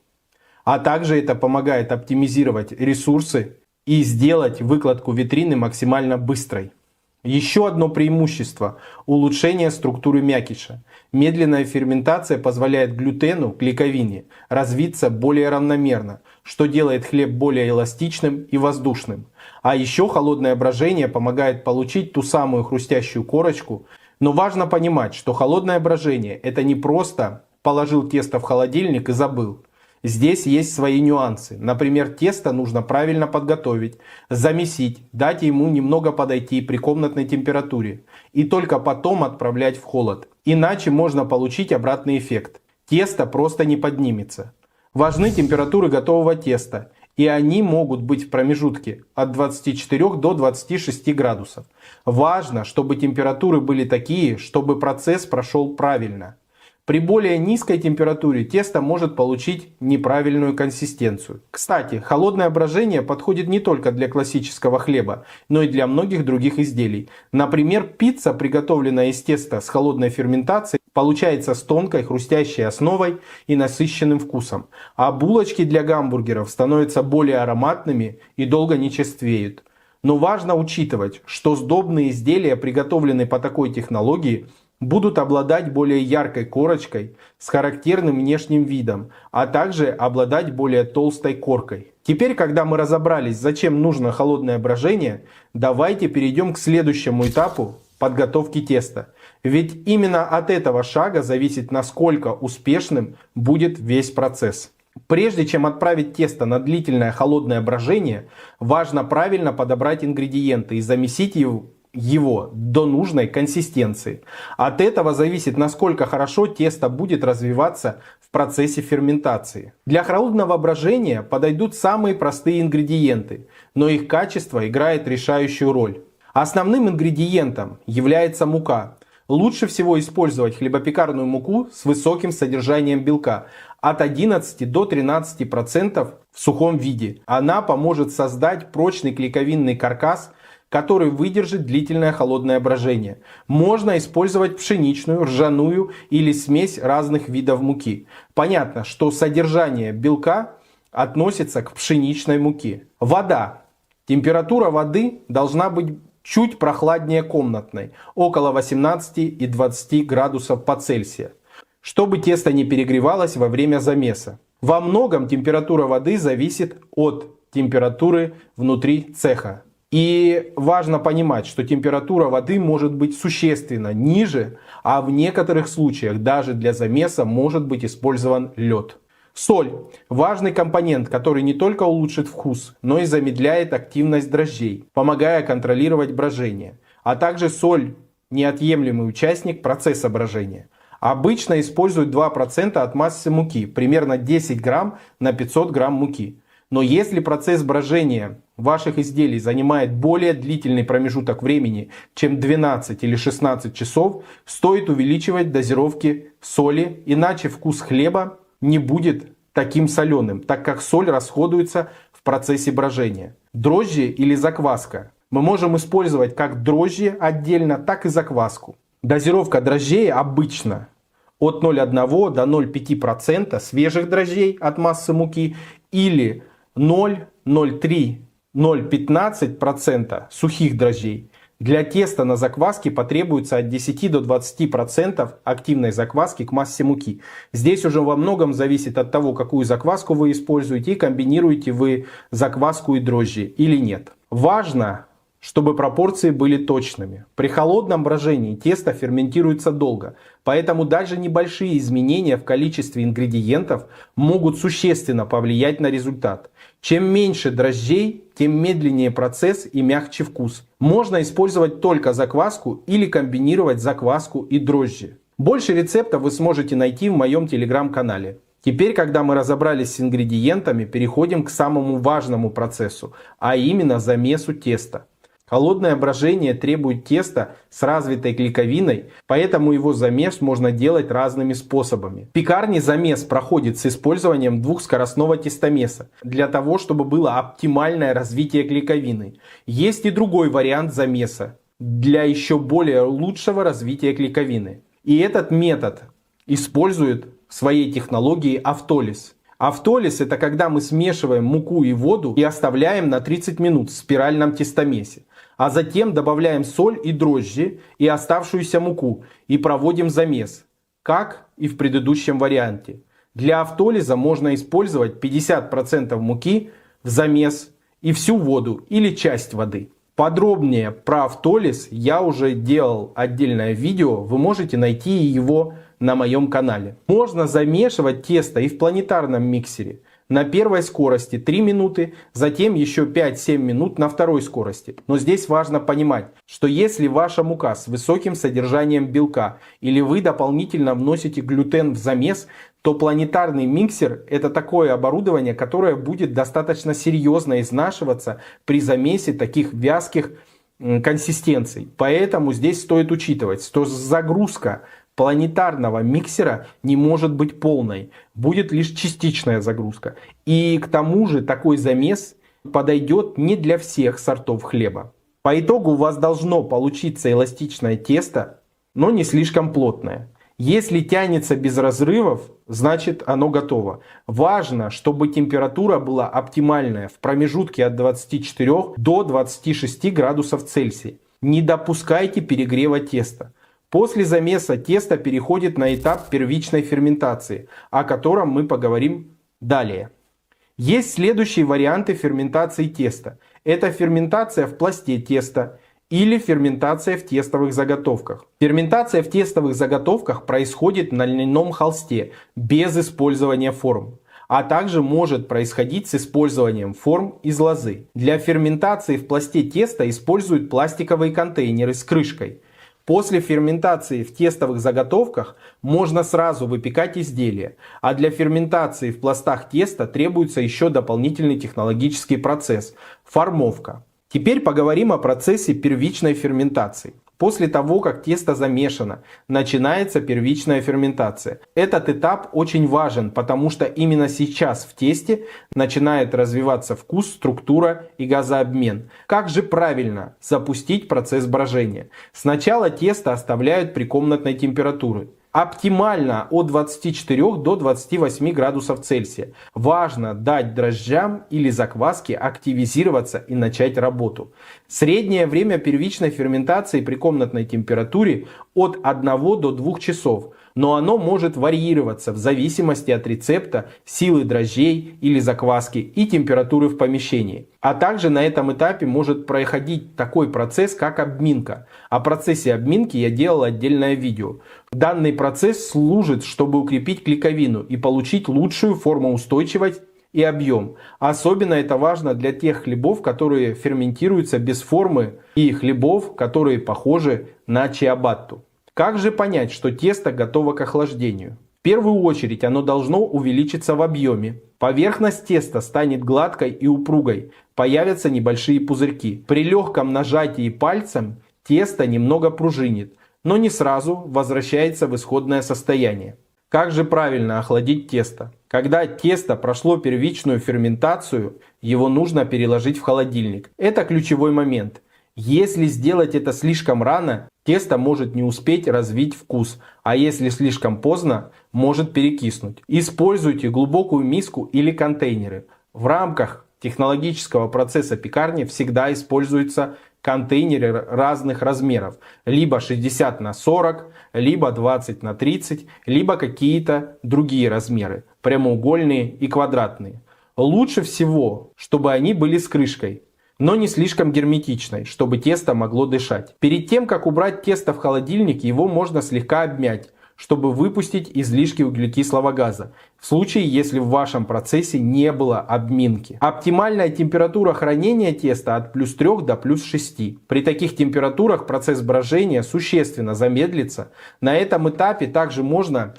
А также это помогает оптимизировать ресурсы и сделать выкладку витрины максимально быстрой. Еще одно преимущество – улучшение структуры мякиша. Медленная ферментация позволяет глютену, клейковине, развиться более равномерно, что делает хлеб более эластичным и воздушным. А еще холодное брожение помогает получить ту самую хрустящую корочку. Но важно понимать, что холодное брожение – это не просто положил тесто в холодильник и забыл. Здесь есть свои нюансы. Например, тесто нужно правильно подготовить, замесить, дать ему немного подойти при комнатной температуре и только потом отправлять в холод. Иначе можно получить обратный эффект. Тесто просто не поднимется. Важны температуры готового теста, и они могут быть в промежутке от 24 до 26 градусов. Важно, чтобы температуры были такие, чтобы процесс прошел правильно. При более низкой температуре тесто может получить неправильную консистенцию. Кстати, холодное брожение подходит не только для классического хлеба, но и для многих других изделий. Например, пицца, приготовленная из теста с холодной ферментацией, получается с тонкой хрустящей основой и насыщенным вкусом. А булочки для гамбургеров становятся более ароматными и долго не черствеют. Но важно учитывать, что сдобные изделия, приготовленные по такой технологии, будут обладать более яркой корочкой с характерным внешним видом, а также обладать более толстой коркой. Теперь, когда мы разобрались, зачем нужно холодное брожение, давайте перейдем к следующему этапу подготовки теста. Ведь именно от этого шага зависит, насколько успешным будет весь процесс. Прежде чем отправить тесто на длительное холодное брожение, важно правильно подобрать ингредиенты и замесить его до нужной консистенции. От этого зависит, насколько хорошо тесто будет развиваться в процессе ферментации. Для холодного брожения подойдут самые простые ингредиенты, но их качество играет решающую роль. Основным ингредиентом является мука. Лучше всего использовать хлебопекарную муку с высоким содержанием белка, от 11 до 13% в сухом виде. Она поможет создать прочный клейковинный каркас, который выдержит длительное холодное брожение. Можно использовать пшеничную, ржаную или смесь разных видов муки. Понятно, что содержание белка относится к пшеничной муке. Вода. Температура воды должна быть чуть прохладнее комнатной, около 18 и 20 градусов по Цельсию, чтобы тесто не перегревалось во время замеса. Во многом температура воды зависит от температуры внутри цеха. И важно понимать, что температура воды может быть существенно ниже, а в некоторых случаях даже для замеса может быть использован лед. Соль – важный компонент, который не только улучшит вкус, но и замедляет активность дрожжей, помогая контролировать брожение. А также соль – неотъемлемый участник процесса брожения. Обычно используют 2% от массы муки, примерно 10 грамм на 500 грамм муки. Но если процесс брожения ваших изделий занимает более длительный промежуток времени, чем 12 или 16 часов, стоит увеличивать дозировки соли, иначе вкус хлеба не будет таким соленым, так как соль расходуется в процессе брожения. Дрожжи или закваска. Мы можем использовать как дрожжи отдельно, так и закваску. Дозировка дрожжей обычно от 0,1 до 0,5% свежих дрожжей от массы муки или 0, 0,3, 0,15% сухих дрожжей. Для теста на закваске потребуется от 10 до 20% активной закваски к массе муки. Здесь уже во многом зависит от того, какую закваску вы используете и комбинируете вы закваску и дрожжи или нет. Важно, чтобы пропорции были точными. При холодном брожении тесто ферментируется долго, поэтому даже небольшие изменения в количестве ингредиентов могут существенно повлиять на результат. Чем меньше дрожжей, тем медленнее процесс и мягче вкус. Можно использовать только закваску или комбинировать закваску и дрожжи. Больше рецептов вы сможете найти в моем телеграм-канале. Теперь, когда мы разобрались с ингредиентами, переходим к самому важному процессу, а именно замесу теста. Холодное брожение требует теста с развитой клейковиной, поэтому его замес можно делать разными способами. В пекарне замес проходит с использованием двухскоростного тестомеса, для того, чтобы было оптимальное развитие клейковины. Есть и другой вариант замеса, для еще более лучшего развития клейковины. И этот метод использует в своей технологии автолиз. Автолиз — это когда мы смешиваем муку и воду и оставляем на 30 минут в спиральном тестомесе. А затем добавляем соль и дрожжи и оставшуюся муку и проводим замес, как и в предыдущем варианте. Для автолиза можно использовать 50% муки в замес и всю воду или часть воды. Подробнее про автолиз я уже делал отдельное видео, вы можете найти его на моем канале. Можно замешивать тесто и в планетарном миксере. На первой скорости 3 минуты, затем еще 5-7 минут на второй скорости. Но здесь важно понимать, что если ваша мука с высоким содержанием белка или вы дополнительно вносите глютен в замес, то планетарный миксер — это такое оборудование, которое будет достаточно серьезно изнашиваться при замесе таких вязких консистенций. Поэтому здесь стоит учитывать, что загрузка планетарного миксера не может быть полной, будет лишь частичная загрузка. И к тому же такой замес подойдет не для всех сортов хлеба. По итогу у вас должно получиться эластичное тесто, но не слишком плотное. Если тянется без разрывов, значит оно готово. Важно, чтобы температура была оптимальная в промежутке от 24 до 26 градусов Цельсия. Не допускайте перегрева теста. После замеса тесто переходит на этап первичной ферментации, о котором мы поговорим далее. Есть следующие варианты ферментации теста. Это ферментация в пласте теста или ферментация в тестовых заготовках. Ферментация в тестовых заготовках происходит на льняном холсте без использования форм, а также может происходить с использованием форм из лозы. Для ферментации в пласте теста используют пластиковые контейнеры с крышкой. После ферментации в тестовых заготовках можно сразу выпекать изделия, а для ферментации в пластах теста требуется еще дополнительный технологический процесс – формовка. Теперь поговорим о процессе первичной ферментации. После того, как тесто замешано, начинается первичная ферментация. Этот этап очень важен, потому что именно сейчас в тесте начинает развиваться вкус, структура и газообмен. Как же правильно запустить процесс брожения? Сначала тесто оставляют при комнатной температуре. Оптимально от 24 до 28 градусов Цельсия. Важно дать дрожжам или закваске активизироваться и начать работу. Среднее время первичной ферментации при комнатной температуре от 1 до 2 часов. Но оно может варьироваться в зависимости от рецепта, силы дрожжей или закваски и температуры в помещении. А также на этом этапе может происходить такой процесс, как обминка. О процессе обминки я делал отдельное видео. Данный процесс служит, чтобы укрепить клейковину и получить лучшую формоустойчивость и объем. Особенно это важно для тех хлебов, которые ферментируются без формы, и хлебов, которые похожи на чиабатту. Как же понять, что тесто готово к охлаждению? В первую очередь оно должно увеличиться в объеме. Поверхность теста станет гладкой и упругой, появятся небольшие пузырьки. При легком нажатии пальцем тесто немного пружинит, но не сразу возвращается в исходное состояние. Как же правильно охладить тесто? Когда тесто прошло первичную ферментацию, его нужно переложить в холодильник. Это ключевой момент. Если сделать это слишком рано, тесто может не успеть развить вкус, а если слишком поздно, может перекиснуть. Используйте глубокую миску или контейнеры. В рамках технологического процесса пекарни всегда используются контейнеры разных размеров. Либо 60 на 40, либо 20 на 30, либо какие-то другие размеры, прямоугольные и квадратные. Лучше всего, чтобы они были с крышкой, но не слишком герметичной, чтобы тесто могло дышать. Перед тем, как убрать тесто в холодильник, его можно слегка обмять, чтобы выпустить излишки углекислого газа, в случае, если в вашем процессе не было обминки. Оптимальная температура хранения теста от плюс 3 до плюс 6. При таких температурах процесс брожения существенно замедлится. На этом этапе также можно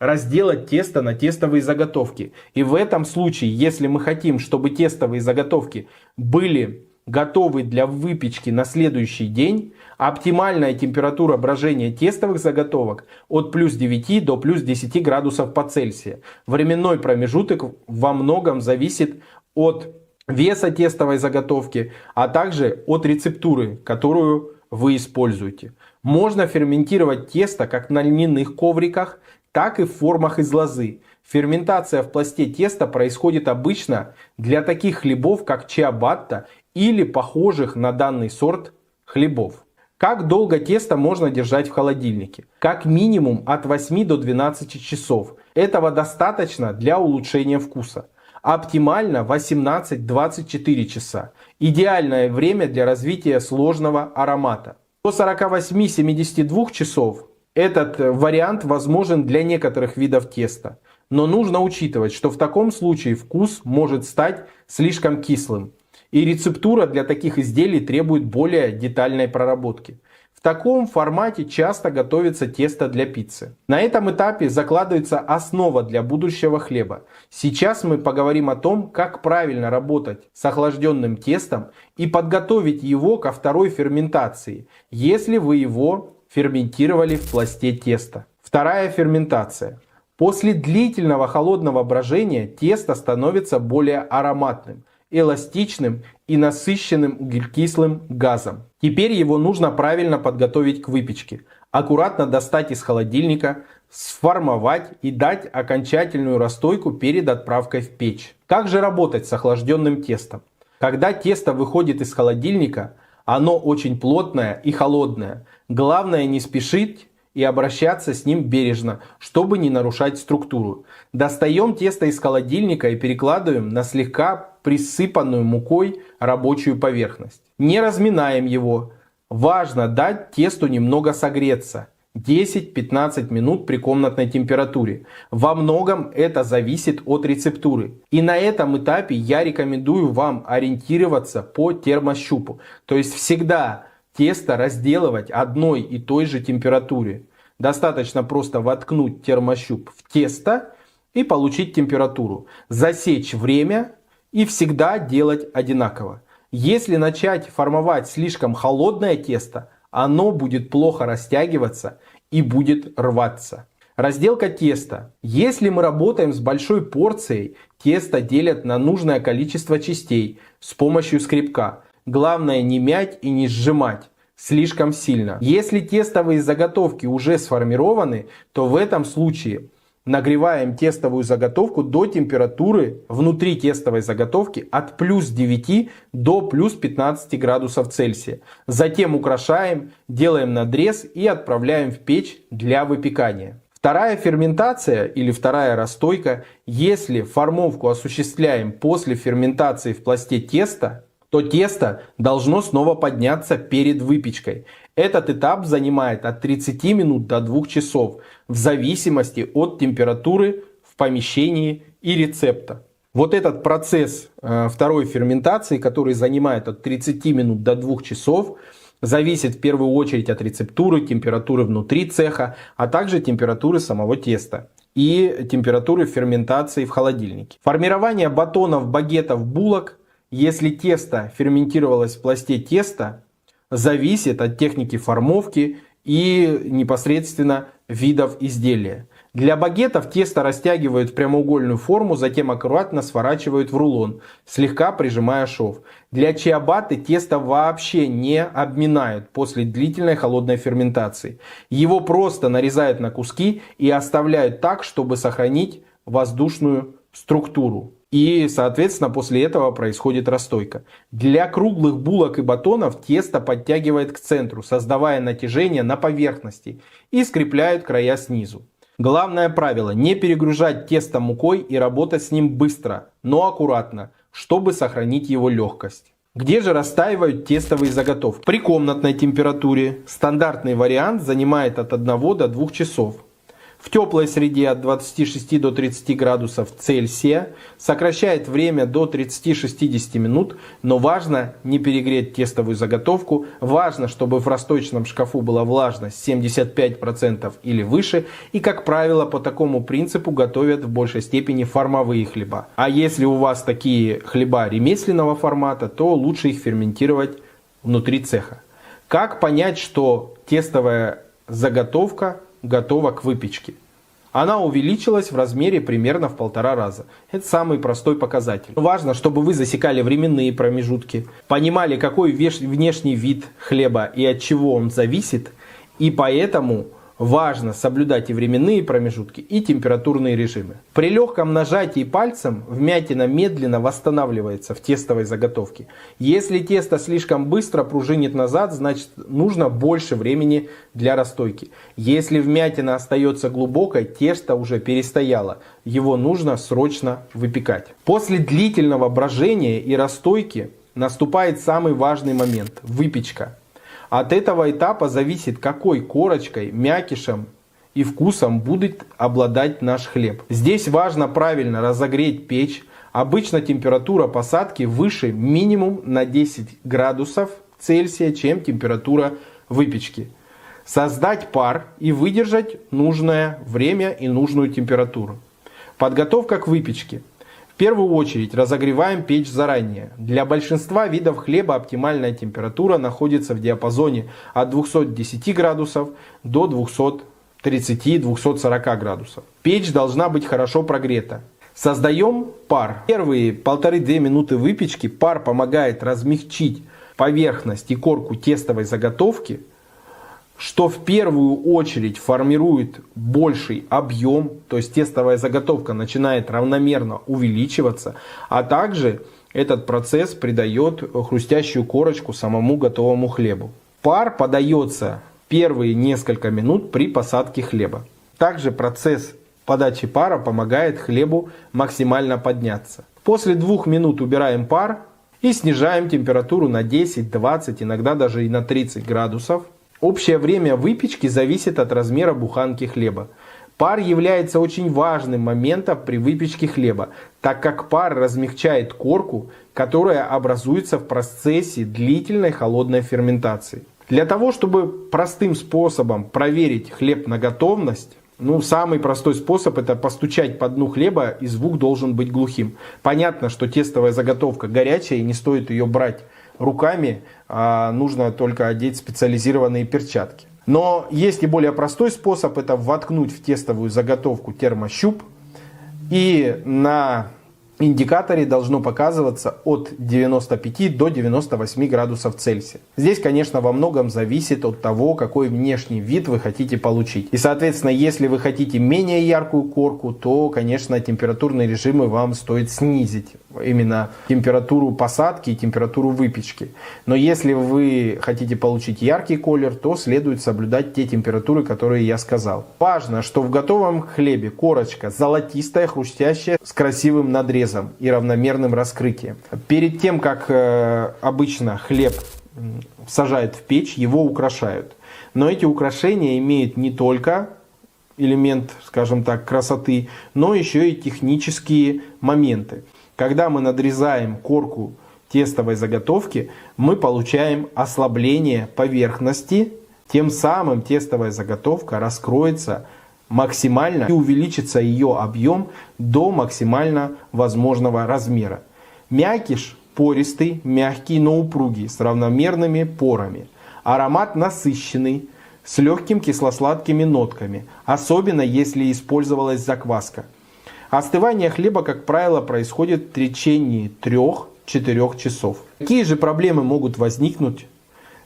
разделать тесто на тестовые заготовки. И в этом случае, если мы хотим, чтобы тестовые заготовки были готовы для выпечки на следующий день, оптимальная температура брожения тестовых заготовок от плюс 9 до плюс 10 градусов по Цельсию. Временной промежуток во многом зависит от веса тестовой заготовки, а также от рецептуры, которую вы используете. Можно ферментировать тесто как на льняных ковриках, так и в формах из лозы. Ферментация в пласте теста происходит обычно для таких хлебов, как чиабатта или похожих на данный сорт хлебов. Как долго тесто можно держать в холодильнике? Как минимум от 8 до 12 часов. Этого достаточно для улучшения вкуса. Оптимально 18-24 часа. Идеальное время для развития сложного аромата. До 48-72 часов этот вариант возможен для некоторых видов теста. Но нужно учитывать, что в таком случае вкус может стать слишком кислым. И рецептура для таких изделий требует более детальной проработки. В таком формате часто готовится тесто для пиццы. На этом этапе закладывается основа для будущего хлеба. Сейчас мы поговорим о том, как правильно работать с охлажденным тестом и подготовить его ко второй ферментации, если вы его ферментировали в пласте теста. Вторая ферментация. После длительного холодного брожения тесто становится более ароматным, эластичным и насыщенным углекислым газом. Теперь его нужно правильно подготовить к выпечке. Аккуратно достать из холодильника, сформовать и дать окончательную расстойку перед отправкой в печь. Как же работать с охлажденным тестом? Когда тесто выходит из холодильника, оно очень плотное и холодное. Главное не спешить и обращаться с ним бережно, чтобы не нарушать структуру. Достаем тесто из холодильника и перекладываем на слегка присыпанную мукой рабочую поверхность. Не разминаем его. Важно дать тесту немного согреться. 10-15 минут при комнатной температуре. Во многом это зависит от рецептуры. И на этом этапе я рекомендую вам ориентироваться по термощупу. То есть всегда тесто разделывать одной и той же температуре. Достаточно просто воткнуть термощуп в тесто и получить температуру. Засечь время и всегда делать одинаково. Если начать формовать слишком холодное тесто, оно будет плохо растягиваться и будет рваться. Разделка теста. Если мы работаем с большой порцией, тесто делят на нужное количество частей с помощью скребка. Главное не мять и не сжимать слишком сильно. Если тестовые заготовки уже сформированы, то в этом случае нагреваем тестовую заготовку до температуры внутри тестовой заготовки от плюс 9 до плюс 15 градусов Цельсия. Затем украшаем, делаем надрез и отправляем в печь для выпекания. Вторая ферментация или вторая расстойка. Если формовку осуществляем после ферментации в пласте теста, то тесто должно снова подняться перед выпечкой. Этот этап занимает от 30 минут до 2 часов в зависимости от температуры в помещении и рецепта. Вот этот процесс второй ферментации, который занимает от 30 минут до 2 часов, зависит в первую очередь от рецептуры, температуры внутри цеха, а также температуры самого теста и температуры ферментации в холодильнике. Формирование батонов, багетов, булок, если тесто ферментировалось в пласте теста, зависит от техники формовки и непосредственно видов изделия. Для багетов тесто растягивают в прямоугольную форму, затем аккуратно сворачивают в рулон, слегка прижимая шов. Для чиабатты тесто вообще не обминают после длительной холодной ферментации. Его просто нарезают на куски и оставляют так, чтобы сохранить воздушную структуру. И, соответственно, после этого происходит расстойка. Для круглых булок и батонов тесто подтягивает к центру, создавая натяжение на поверхности, и скрепляют края снизу. Главное правило: не перегружать тесто мукой и работать с ним быстро, но аккуратно, чтобы сохранить его легкость. Где же растаивают тестовые заготовки? При комнатной температуре. Стандартный вариант занимает от 1 до 2 часов. В теплой среде от 26 до 30 градусов Цельсия, сокращает время до 30-60 минут, но важно не перегреть тестовую заготовку, важно, чтобы в расстойчном шкафу была влажность 75% или выше, и, как правило, по такому принципу готовят в большей степени формовые хлеба. А если у вас такие хлеба ремесленного формата, то лучше их ферментировать внутри цеха. Как понять, что тестовая заготовка готова к выпечке? Она увеличилась в размере примерно в 1,5 раза. Это самый простой показатель. Важно, чтобы вы засекали временные промежутки, понимали, какой внешний вид хлеба и от чего он зависит, и поэтому важно соблюдать и временные промежутки, и температурные режимы. При легком нажатии пальцем вмятина медленно восстанавливается в тестовой заготовке. Если тесто слишком быстро пружинит назад, значит нужно больше времени для расстойки. Если вмятина остается глубокой, тесто уже перестояло. Его нужно срочно выпекать. После длительного брожения и расстойки наступает самый важный момент – выпечка. От этого этапа зависит, какой корочкой, мякишем и вкусом будет обладать наш хлеб. Здесь важно правильно разогреть печь. Обычно температура посадки выше минимум на 10 градусов Цельсия, чем температура выпечки. Создать пар и выдержать нужное время и нужную температуру. Подготовка к выпечке. В первую очередь разогреваем печь заранее. Для большинства видов хлеба оптимальная температура находится в диапазоне от 210 градусов до 230-240 градусов. Печь должна быть хорошо прогрета. Создаем пар. Первые 1,5-2 минуты выпечки пар помогает размягчить поверхность и корку тестовой заготовки, что в первую очередь формирует больший объем, то есть тестовая заготовка начинает равномерно увеличиваться, а также этот процесс придает хрустящую корочку самому готовому хлебу. Пар подается первые несколько минут при посадке хлеба. Также процесс подачи пара помогает хлебу максимально подняться. После 2 минут убираем пар и снижаем температуру на 10, 20, иногда даже и на 30 градусов. Общее время выпечки зависит от размера буханки хлеба. Пар является очень важным моментом при выпечке хлеба, так как пар размягчает корку, которая образуется в процессе длительной холодной ферментации. Для того, чтобы простым способом проверить хлеб на готовность, самый простой способ — это постучать по дну хлеба, и звук должен быть глухим. Понятно, что тестовая заготовка горячая и не стоит ее брать руками, а нужно только одеть специализированные перчатки. Но есть и более простой способ, это воткнуть в тестовую заготовку термощуп, и на индикаторе должно показываться от 95 до 98 градусов Цельсия. Здесь, конечно, во многом зависит от того, какой внешний вид вы хотите получить. И, соответственно, если вы хотите менее яркую корку, то, конечно, температурные режимы вам стоит снизить. Именно температуру посадки и температуру выпечки. Но если вы хотите получить яркий колер, то следует соблюдать те температуры, которые я сказал. Важно, что в готовом хлебе корочка золотистая, хрустящая, с красивым надрезом и равномерным раскрытием. Перед тем, как обычно хлеб сажают в печь, его украшают. Но эти украшения имеют не только элемент, скажем так, красоты, но еще и технические моменты. Когда мы надрезаем корку тестовой заготовки, мы получаем ослабление поверхности, тем самым тестовая заготовка раскроется максимально и увеличится ее объем до максимально возможного размера. Мякиш пористый, мягкий, но упругий, с равномерными порами. Аромат насыщенный, с легким кисло-сладкими нотками, особенно если использовалась закваска. Остывание хлеба, как правило, происходит в течение 3-4 часов. Какие же проблемы могут возникнуть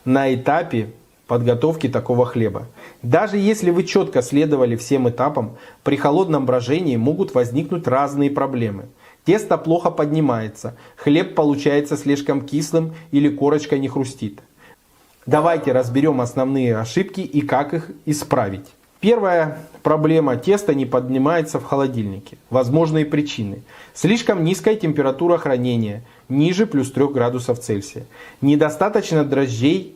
на этапе подготовки такого хлеба? Даже если вы четко следовали всем этапам, при холодном брожении могут возникнуть разные проблемы. Тесто плохо поднимается, хлеб получается слишком кислым или корочка не хрустит. Давайте разберем основные ошибки и как их исправить. Первая проблема: тесто не поднимается в холодильнике. Возможные причины: слишком низкая температура хранения, ниже плюс 3 градусов Цельсия, недостаточно дрожжей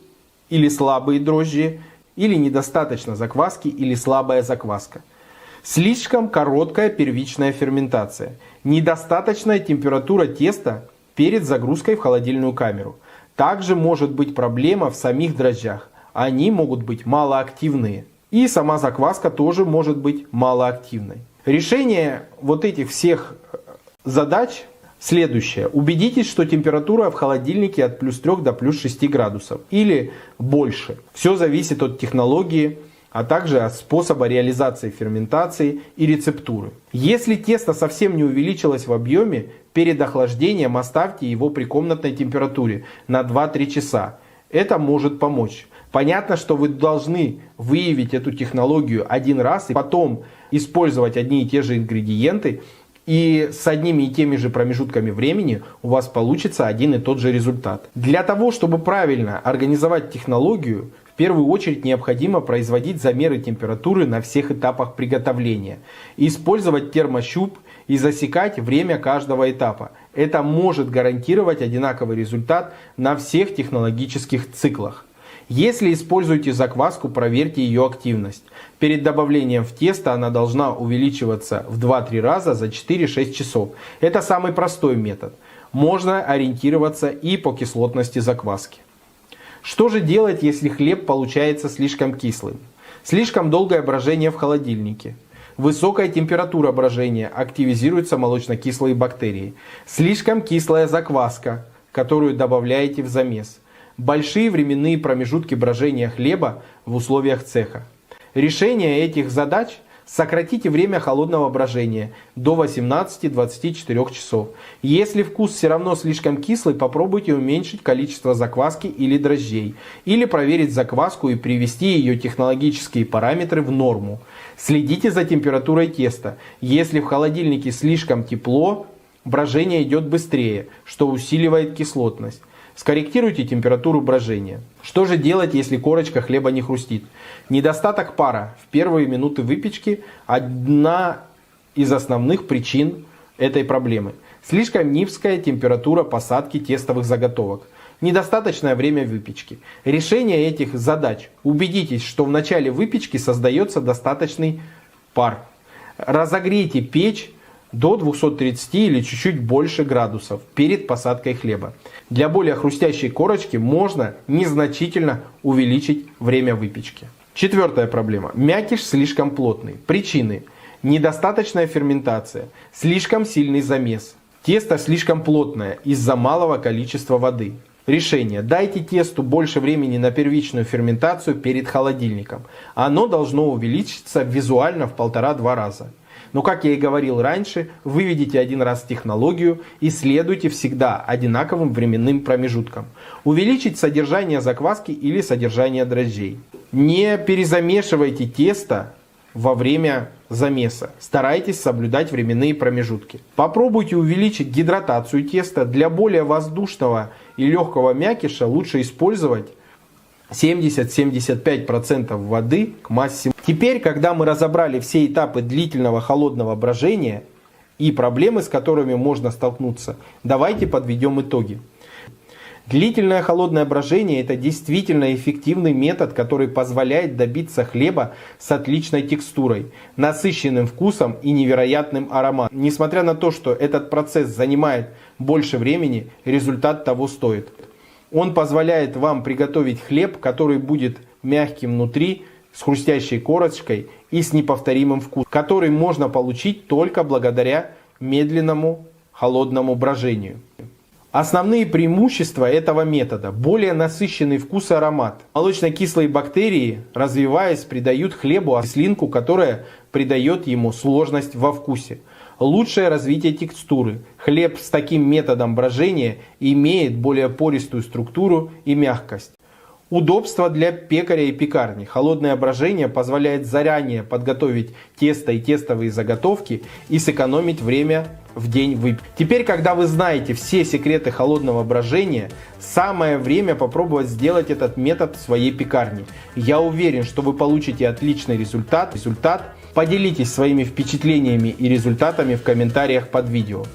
или слабые дрожжи, или недостаточно закваски или слабая закваска, слишком короткая первичная ферментация, недостаточная температура теста перед загрузкой в холодильную камеру. Также может быть проблема в самих дрожжах, они могут быть малоактивные. И сама закваска тоже может быть малоактивной. Решение вот этих всех задач следующее. Убедитесь, что температура в холодильнике от плюс 3 до плюс 6 градусов или больше. Все зависит от технологии, а также от способа реализации ферментации и рецептуры. Если тесто совсем не увеличилось в объеме, перед охлаждением оставьте его при комнатной температуре на 2-3 часа. Это может помочь. Понятно, что вы должны выявить эту технологию один раз и потом использовать одни и те же ингредиенты, и с одними и теми же промежутками времени у вас получится один и тот же результат. Для того, чтобы правильно организовать технологию, в первую очередь необходимо производить замеры температуры на всех этапах приготовления, использовать термощуп и засекать время каждого этапа. Это может гарантировать одинаковый результат на всех технологических циклах. Если используете закваску, проверьте ее активность. Перед добавлением в тесто она должна увеличиваться в 2-3 раза за 4-6 часов. Это самый простой метод. Можно ориентироваться и по кислотности закваски. Что же делать, если хлеб получается слишком кислым? Слишком долгое брожение в холодильнике. Высокая температура брожения, активизируются молочно-кислые бактерии. Слишком кислая закваска, которую добавляете в замес. Большие временные промежутки брожения хлеба в условиях цеха. Решение этих задач: сократите время холодного брожения до 18-24 часов. Если вкус все равно слишком кислый, попробуйте уменьшить количество закваски или дрожжей. Или проверить закваску и привести ее технологические параметры в норму. Следите за температурой теста. Если в холодильнике слишком тепло, брожение идет быстрее, что усиливает кислотность. Скорректируйте температуру брожения. Что же делать, если корочка хлеба не хрустит? Недостаток пара в первые минуты выпечки – одна из основных причин этой проблемы. Слишком низкая температура посадки тестовых заготовок. Недостаточное время выпечки. Решение этих задач: убедитесь, что в начале выпечки создается достаточный пар. Разогрейте печь до 230 или чуть-чуть больше градусов перед посадкой хлеба. Для более хрустящей корочки можно незначительно увеличить время выпечки. Четвертая проблема. Мякиш слишком плотный. Причины: недостаточная ферментация, слишком сильный замес, тесто слишком плотное из-за малого количества воды. Решение. Дайте тесту больше времени на первичную ферментацию перед холодильником. Оно должно увеличиться визуально в 1,5-2 раза. Но, как я и говорил раньше, выведите один раз технологию и следуйте всегда одинаковым временным промежуткам. Увеличить содержание закваски или содержание дрожжей. Не перезамешивайте тесто во время замеса. Старайтесь соблюдать временные промежутки. Попробуйте увеличить гидратацию теста. Для более воздушного и легкого мякиша лучше использовать 70-75% воды к массе. Теперь, когда мы разобрали все этапы длительного холодного брожения и проблемы, с которыми можно столкнуться, давайте подведем итоги. Длительное холодное брожение – это действительно эффективный метод, который позволяет добиться хлеба с отличной текстурой, насыщенным вкусом и невероятным ароматом. Несмотря на то, что этот процесс занимает больше времени, результат того стоит. Он позволяет вам приготовить хлеб, который будет мягким внутри, с хрустящей корочкой и с неповторимым вкусом, который можно получить только благодаря медленному холодному брожению. Основные преимущества этого метода: более насыщенный вкус и аромат. Молочно-кислые бактерии, развиваясь, придают хлебу кислинку, которая придает ему сложность во вкусе. Лучшее развитие текстуры. Хлеб с таким методом брожения имеет более пористую структуру и мягкость. Удобство для пекаря и пекарни. Холодное брожение позволяет заранее подготовить тесто и тестовые заготовки и сэкономить время в день выпечки. Теперь, когда вы знаете все секреты холодного брожения, самое время попробовать сделать этот метод в своей пекарне. Я уверен, что вы получите отличный результат. Поделитесь своими впечатлениями и результатами в комментариях под видео.